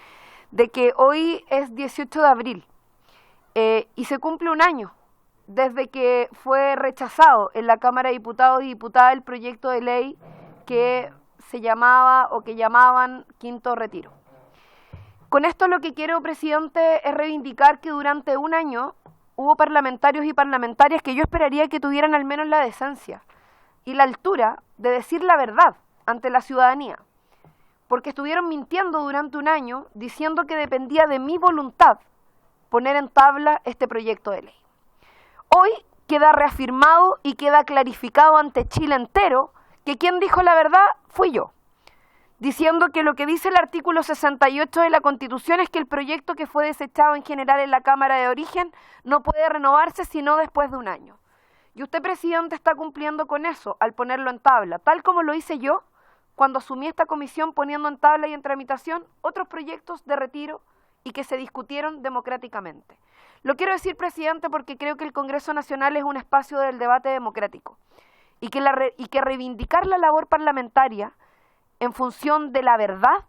de que hoy es 18 de abril y se cumple un año desde que fue rechazado en la Cámara de Diputados y Diputadas el proyecto de ley que se llamaba o que llamaban quinto retiro. Con esto lo que quiero, presidente, es reivindicar que durante un año hubo parlamentarios y parlamentarias que yo esperaría que tuvieran al menos la decencia y la altura de decir la verdad ante la ciudadanía, porque estuvieron mintiendo durante un año diciendo que dependía de mi voluntad poner en tabla este proyecto de ley. Hoy queda reafirmado y queda clarificado ante Chile entero que quien dijo la verdad fui yo, diciendo que lo que dice el artículo 68 de la Constitución es que el proyecto que fue desechado en general en la Cámara de Origen no puede renovarse sino después de un año. Y usted, presidente, está cumpliendo con eso al ponerlo en tabla, tal como lo hice yo cuando asumí esta comisión poniendo en tabla y en tramitación otros proyectos de retiro y que se discutieron democráticamente. Lo quiero decir, presidente, porque creo que el Congreso Nacional es un espacio del debate democrático y que reivindicar la labor parlamentaria en función de la verdad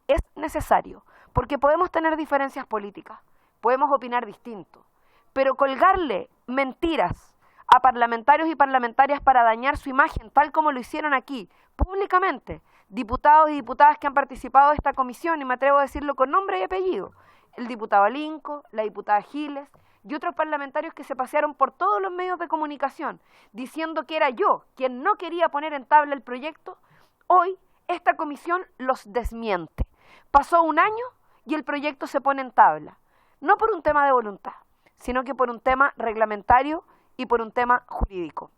es necesario, porque podemos tener diferencias políticas, podemos opinar distinto, pero colgarle mentiras a parlamentarios y parlamentarias para dañar su imagen, tal como lo hicieron aquí, públicamente, diputados y diputadas que han participado de esta comisión, y me atrevo a decirlo con nombre y apellido, el diputado Alinco, la diputada Giles y otros parlamentarios que se pasearon por todos los medios de comunicación diciendo que era yo quien no quería poner en tabla el proyecto, hoy esta comisión los desmiente. Pasó un año y el proyecto se pone en tabla, no por un tema de voluntad, sino que por un tema reglamentario y por un tema jurídico.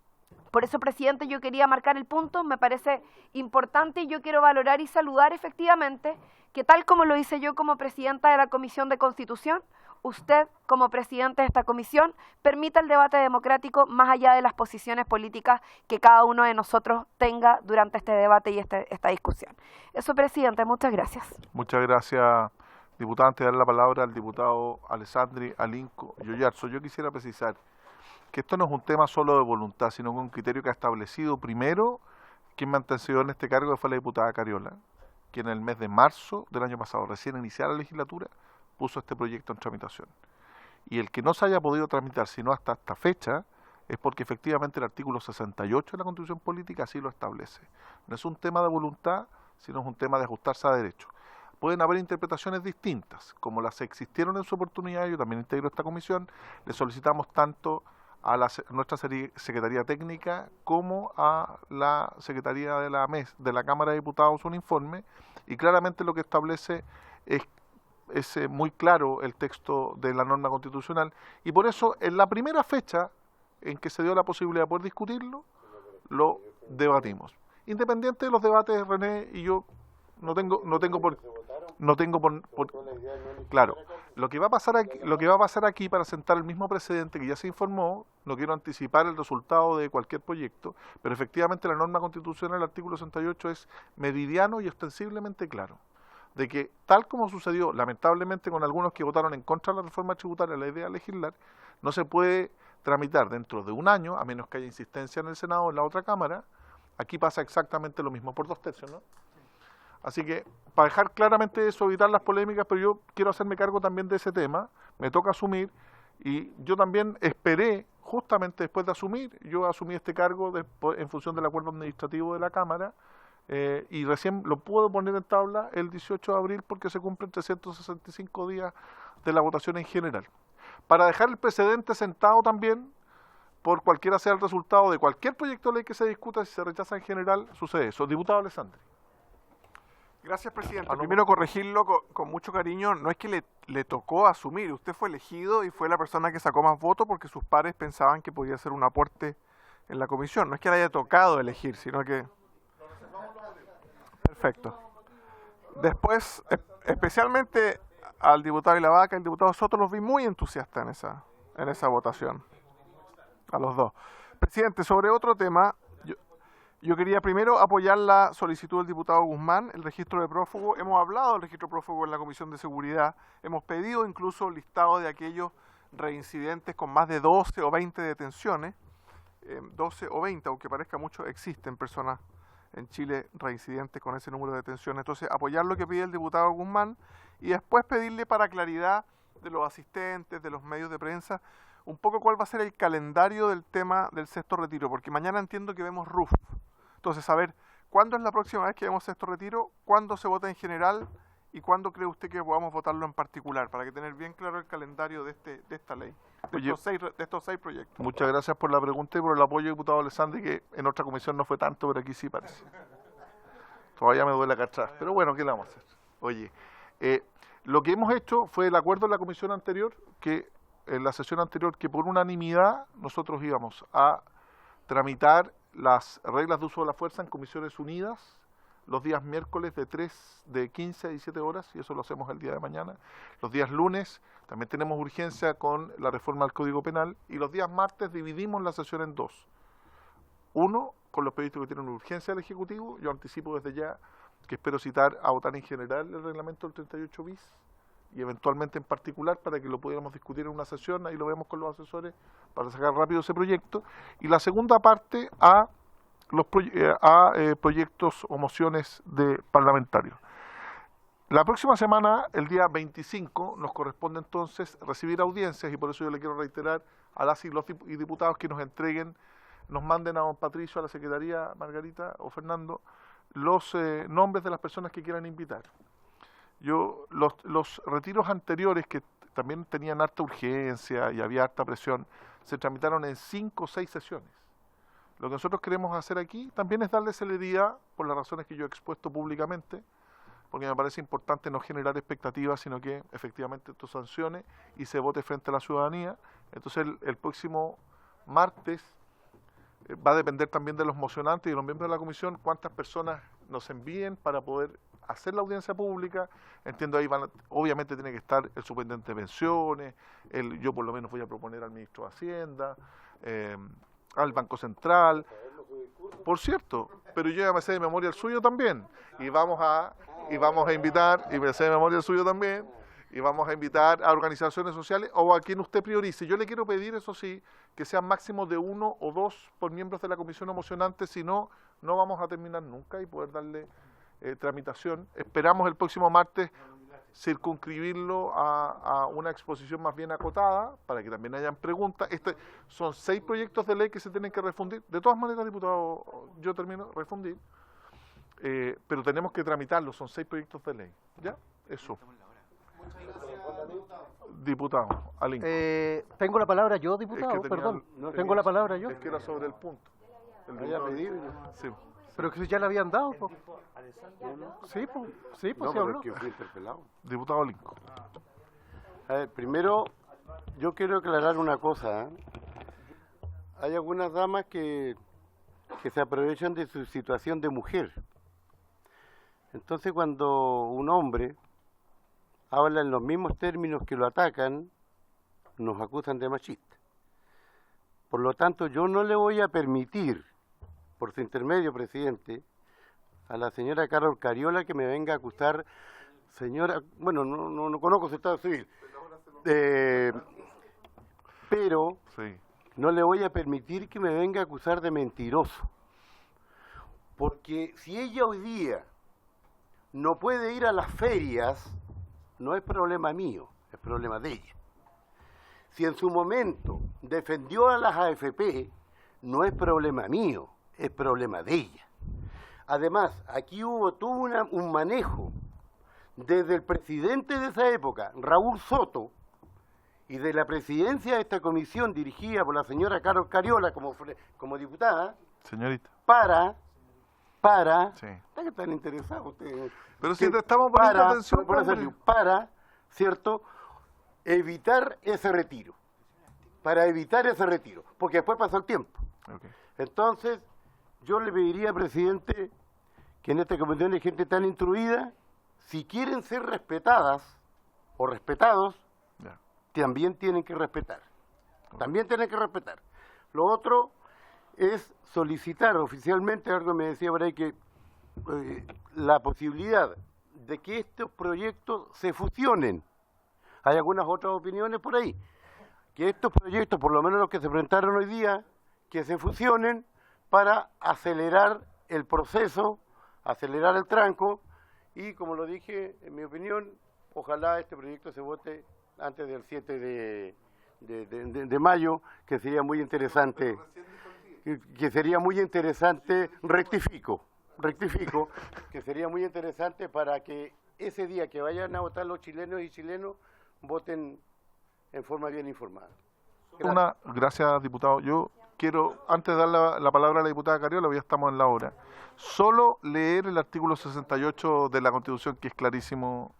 Por eso, presidente, yo quería marcar el punto, me parece importante y yo quiero valorar y saludar efectivamente que tal como lo hice yo como presidenta de la Comisión de Constitución, usted como presidente de esta comisión permita el debate democrático más allá de las posiciones políticas que cada uno de nosotros tenga durante este debate y esta discusión. Eso, presidente, muchas gracias. Muchas gracias, diputada. Antes de dar la palabra al diputado Alessandri, Alinco y Oyarzo, yo quisiera precisar que esto no es un tema solo de voluntad, sino que un criterio que ha establecido primero quien mantuvo en este cargo, que fue la diputada Cariola, que en el mes de marzo del año pasado, recién iniciada la legislatura, puso este proyecto en tramitación. Y el que no se haya podido tramitar sino hasta esta fecha es porque efectivamente el artículo 68 de la Constitución Política así lo establece. No es un tema de voluntad, sino es un tema de ajustarse a derecho. Pueden haber interpretaciones distintas, como las que existieron en su oportunidad. Yo también integro esta comisión. Le solicitamos tanto a nuestra Secretaría Técnica como a la Secretaría de la Cámara de Diputados un informe, y claramente lo que establece es muy claro el texto de la norma constitucional, y por eso en la primera fecha en que se dio la posibilidad de poder discutirlo, lo debatimos. Independiente de los debates, René, y yo no tengo por claro, lo que va a pasar aquí para sentar el mismo precedente que ya se informó, no quiero anticipar el resultado de cualquier proyecto, pero efectivamente la norma constitucional, el artículo 68, es meridiano y ostensiblemente claro, de que tal como sucedió lamentablemente con algunos que votaron en contra de la reforma tributaria, la idea de legislar, no se puede tramitar dentro de un año, a menos que haya insistencia en el Senado o en la otra Cámara. Aquí pasa exactamente lo mismo, por 2/3, ¿no? Así que, para dejar claramente eso, evitar las polémicas, pero yo quiero hacerme cargo también de ese tema, me toca asumir, y yo también esperé, justamente después de asumir, yo asumí este cargo en función del acuerdo administrativo de la Cámara, y recién lo puedo poner en tabla el 18 de abril porque se cumplen 365 días de la votación en general. Para dejar el precedente sentado también, por cualquiera sea el resultado de cualquier proyecto de ley que se discuta, si se rechaza en general, sucede eso. Diputado Alessandri. Gracias, presidente. Primero, corregirlo con mucho cariño. No es que le tocó asumir. Usted fue elegido y fue la persona que sacó más votos porque sus pares pensaban que podía hacer un aporte en la comisión. No es que le haya tocado elegir, sino que... Perfecto. Después, especialmente al diputado Ilavaca, el diputado Soto, los vi muy entusiastas en esa votación. A los dos. Presidente, sobre otro tema... Yo quería primero apoyar la solicitud del diputado Guzmán, el registro de prófugo. Hemos hablado del registro de prófugo en la Comisión de Seguridad. Hemos pedido incluso el listado de aquellos reincidentes con más de 12 o 20 detenciones. 12 o 20, aunque parezca mucho, existen personas en Chile reincidentes con ese número de detenciones. Entonces, apoyar lo que pide el diputado Guzmán y después pedirle, para claridad de los asistentes, de los medios de prensa, un poco cuál va a ser el calendario del tema del sexto retiro, porque mañana entiendo que vemos RUF. Entonces, saber cuándo es la próxima vez que vemos sexto retiro, cuándo se vota en general y cuándo cree usted que podamos votarlo en particular, para que tener bien claro el calendario de esta ley, de estos seis proyectos. Muchas gracias por la pregunta y por el apoyo, diputado Alessandri, que en otra comisión no fue tanto, pero aquí sí parece. Todavía me duele acá atrás, pero bueno, ¿qué le vamos a hacer? Oye, lo que hemos hecho fue el acuerdo en la comisión anterior, que en la sesión anterior, que por unanimidad nosotros íbamos a tramitar las reglas de uso de la fuerza en comisiones unidas los días miércoles de 15 a 17 horas, y eso lo hacemos el día de mañana. Los días lunes también tenemos urgencia con la reforma del Código Penal, y los días martes dividimos la sesión en dos. Uno, con los proyectos que tienen urgencia del Ejecutivo. Yo anticipo desde ya que espero citar a votar en general el reglamento del 38 bis, y eventualmente en particular para que lo pudiéramos discutir en una sesión, ahí lo vemos con los asesores, para sacar rápido ese proyecto. Y la segunda parte a los proyectos o mociones de parlamentarios. La próxima semana, el día 25, nos corresponde entonces recibir audiencias, y por eso yo le quiero reiterar a las y los diputados que nos manden a don Patricio, a la Secretaría, Margarita o Fernando, los nombres de las personas que quieran invitar. Los retiros anteriores, que también tenían harta urgencia y había harta presión, se tramitaron en 5 o 6 sesiones. Lo que nosotros queremos hacer aquí también es darle celeridad, por las razones que yo he expuesto públicamente, porque me parece importante no generar expectativas, sino que efectivamente esto sancione y se vote frente a la ciudadanía. Entonces el próximo martes va a depender también de los mocionantes y de los miembros de la comisión cuántas personas nos envíen para poder hacer la audiencia pública. Entiendo ahí obviamente tiene que estar el superintendente de pensiones, yo por lo menos voy a proponer al ministro de Hacienda, al Banco Central, por cierto, pero yo ya me sé de memoria el suyo también, y vamos a invitar, y me sé de memoria el suyo también, y vamos a invitar a organizaciones sociales o a quien usted priorice. Yo le quiero pedir, eso sí, que sean máximo de 1 o 2 por miembros de la comisión emocionante, si no, no vamos a terminar nunca y poder darle tramitación. Esperamos el próximo martes circunscribirlo a una exposición más bien acotada, para que también hayan preguntas. Son 6 proyectos de ley que se tienen que refundir. De todas maneras, diputado, yo termino de refundir, pero tenemos que tramitarlos, son 6 proyectos de ley. ¿Ya? Eso. Diputado, Alinco. Tengo la palabra yo, diputado, perdón. Tengo la palabra yo. Es que era sobre el punto. Sí. Pero que ya le habían dado, po. Sí, pues sí habló. Que fui interpelado. Diputado Alinco. A ver, primero, yo quiero aclarar una cosa. Hay algunas damas que se aprovechan de su situación de mujer. Entonces, cuando un hombre habla en los mismos términos que lo atacan, nos acusan de machista. Por lo tanto, yo no le voy a permitir, por su intermedio, presidente, a la señora Carol Cariola que me venga a acusar, señora, bueno, no conozco su estado civil, pero sí, no le voy a permitir que me venga a acusar de mentiroso. Porque si ella hoy día no puede ir a las ferias, no es problema mío, es problema de ella. Si en su momento defendió a las AFP, no es problema mío, es problema de ella. Además, aquí hubo todo un manejo desde el presidente de esa época, Raúl Soto, y de la presidencia de esta comisión dirigida por la señora Carol Cariola como diputada, señorita, para sí. ¿Está que están interesados ustedes? Pero si te estamos poniendo atención, para, ¿cierto?, evitar ese retiro. Para evitar ese retiro, porque después pasó el tiempo. Okay. Entonces, yo le pediría, presidente, que en esta comisión hay gente tan instruida, si quieren ser respetadas o respetados, también tienen que respetar. También tienen que respetar. Lo otro es solicitar oficialmente, algo me decía por ahí, que la posibilidad de que estos proyectos se fusionen. Hay algunas otras opiniones por ahí. Que estos proyectos, por lo menos los que se presentaron hoy día, que se fusionen para acelerar el proceso, acelerar el tranco, y como lo dije, en mi opinión, ojalá este proyecto se vote antes del 7 de mayo, que sería muy interesante, rectifico, que sería muy interesante para que ese día que vayan a votar los chilenos y chilenos, voten en forma bien informada. Gracias, diputado. Yo quiero, antes de dar la palabra a la diputada Cariola, ya estamos en la hora, solo leer el artículo 68 de la Constitución, que es clarísimo,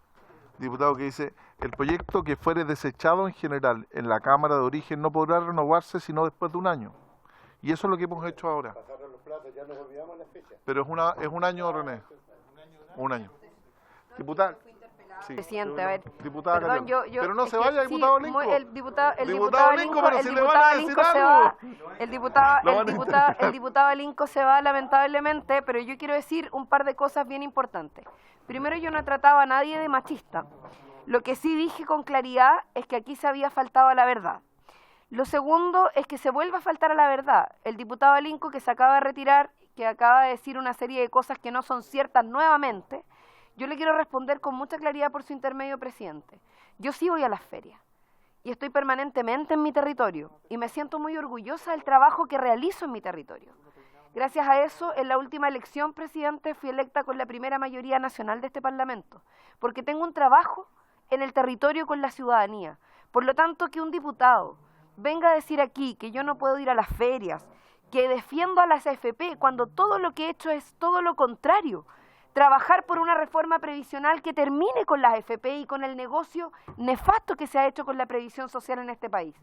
diputado, que dice: el proyecto que fuere desechado en general en la Cámara de Origen no podrá renovarse sino después de 1 año. Y eso es lo que hemos hecho ahora. Pasaron los plazos, ya nos olvidamos la fecha. Pero es un año, René. 1 año. Diputada. Sí, presidente, a ver. Diputada perdón, Cariola. Pero no se vaya, diputado Linco. El diputado Linco, pero si le van a decir algo. El diputado Linco se va, lamentablemente, pero yo quiero decir un par de cosas bien importantes. Primero, yo no he tratado a nadie de machista. Lo que sí dije con claridad es que aquí se había faltado a la verdad. Lo segundo es que se vuelva a faltar a la verdad. El diputado Linco, que se acaba de retirar, que acaba de decir una serie de cosas que no son ciertas nuevamente, yo le quiero responder con mucha claridad por su intermedio, presidente. Yo sí voy a las ferias y estoy permanentemente en mi territorio y me siento muy orgullosa del trabajo que realizo en mi territorio. Gracias a eso, en la última elección, presidente, fui electa con la primera mayoría nacional de este Parlamento, porque tengo un trabajo en el territorio con la ciudadanía. Por lo tanto, que un diputado venga a decir aquí que yo no puedo ir a las ferias, que defiendo a las AFP, cuando todo lo que he hecho es todo lo contrario. Trabajar por una reforma previsional que termine con las AFP y con el negocio nefasto que se ha hecho con la previsión social en este país.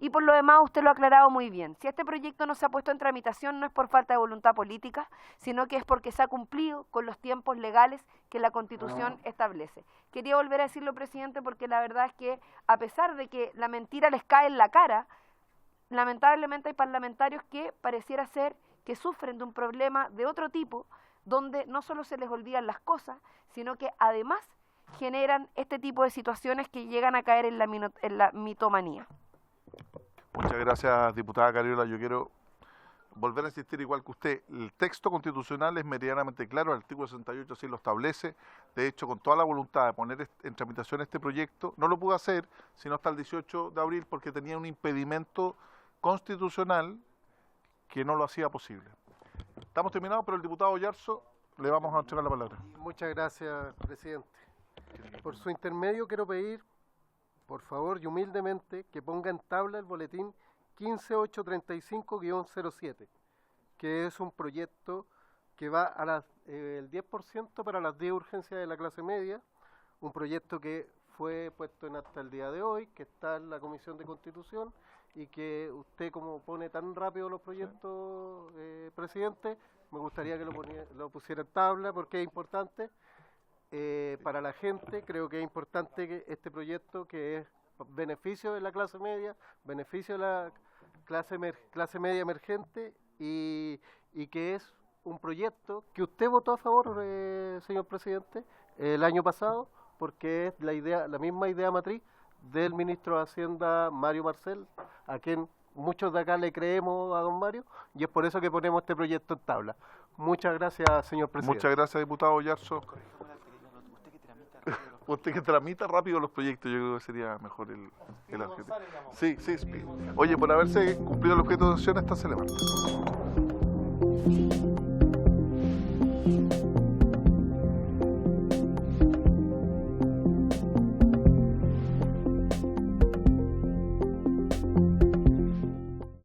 Y por lo demás, usted lo ha aclarado muy bien. Si este proyecto no se ha puesto en tramitación, no es por falta de voluntad política, sino que es porque se ha cumplido con los tiempos legales que la Constitución establece. Quería volver a decirlo, presidente, porque la verdad es que, a pesar de que la mentira les cae en la cara, lamentablemente hay parlamentarios que pareciera ser que sufren de un problema de otro tipo, donde no solo se les olvidan las cosas, sino que además generan este tipo de situaciones que llegan a caer en la mitomanía. Muchas gracias, diputada Cariola. Yo quiero volver a insistir igual que usted. El texto constitucional es meridianamente claro, el artículo 68 así lo establece. De hecho, con toda la voluntad de poner en tramitación este proyecto, no lo pude hacer sino hasta el 18 de abril porque tenía un impedimento constitucional que no lo hacía posible. Estamos terminados, pero el diputado Yarzo le vamos a entregar la palabra. Muchas gracias, presidente. Por su intermedio quiero pedir, por favor y humildemente, que ponga en tabla el boletín 15835-07, que es un proyecto que va a el 10% para las 10 urgencias de la clase media, un proyecto que fue puesto en hasta el día de hoy, que está en la Comisión de Constitución, y que usted, como pone tan rápido los proyectos, presidente, me gustaría que lo pusiera en tabla porque es importante para la gente. Creo que es importante que este proyecto, que es beneficio de la clase media, beneficio de la clase media emergente, y que es un proyecto que usted votó a favor, señor presidente, el año pasado, porque es la misma idea matriz del ministro de Hacienda, Mario Marcel, a quien muchos de acá le creemos a don Mario, y es por eso que ponemos este proyecto en tabla. Muchas gracias, señor presidente. Muchas gracias, diputado Yarzo. Usted que tramita rápido los proyectos, yo creo que sería mejor el objetivo. Sí. Oye, por haberse cumplido el objeto de acción, esta se levanta.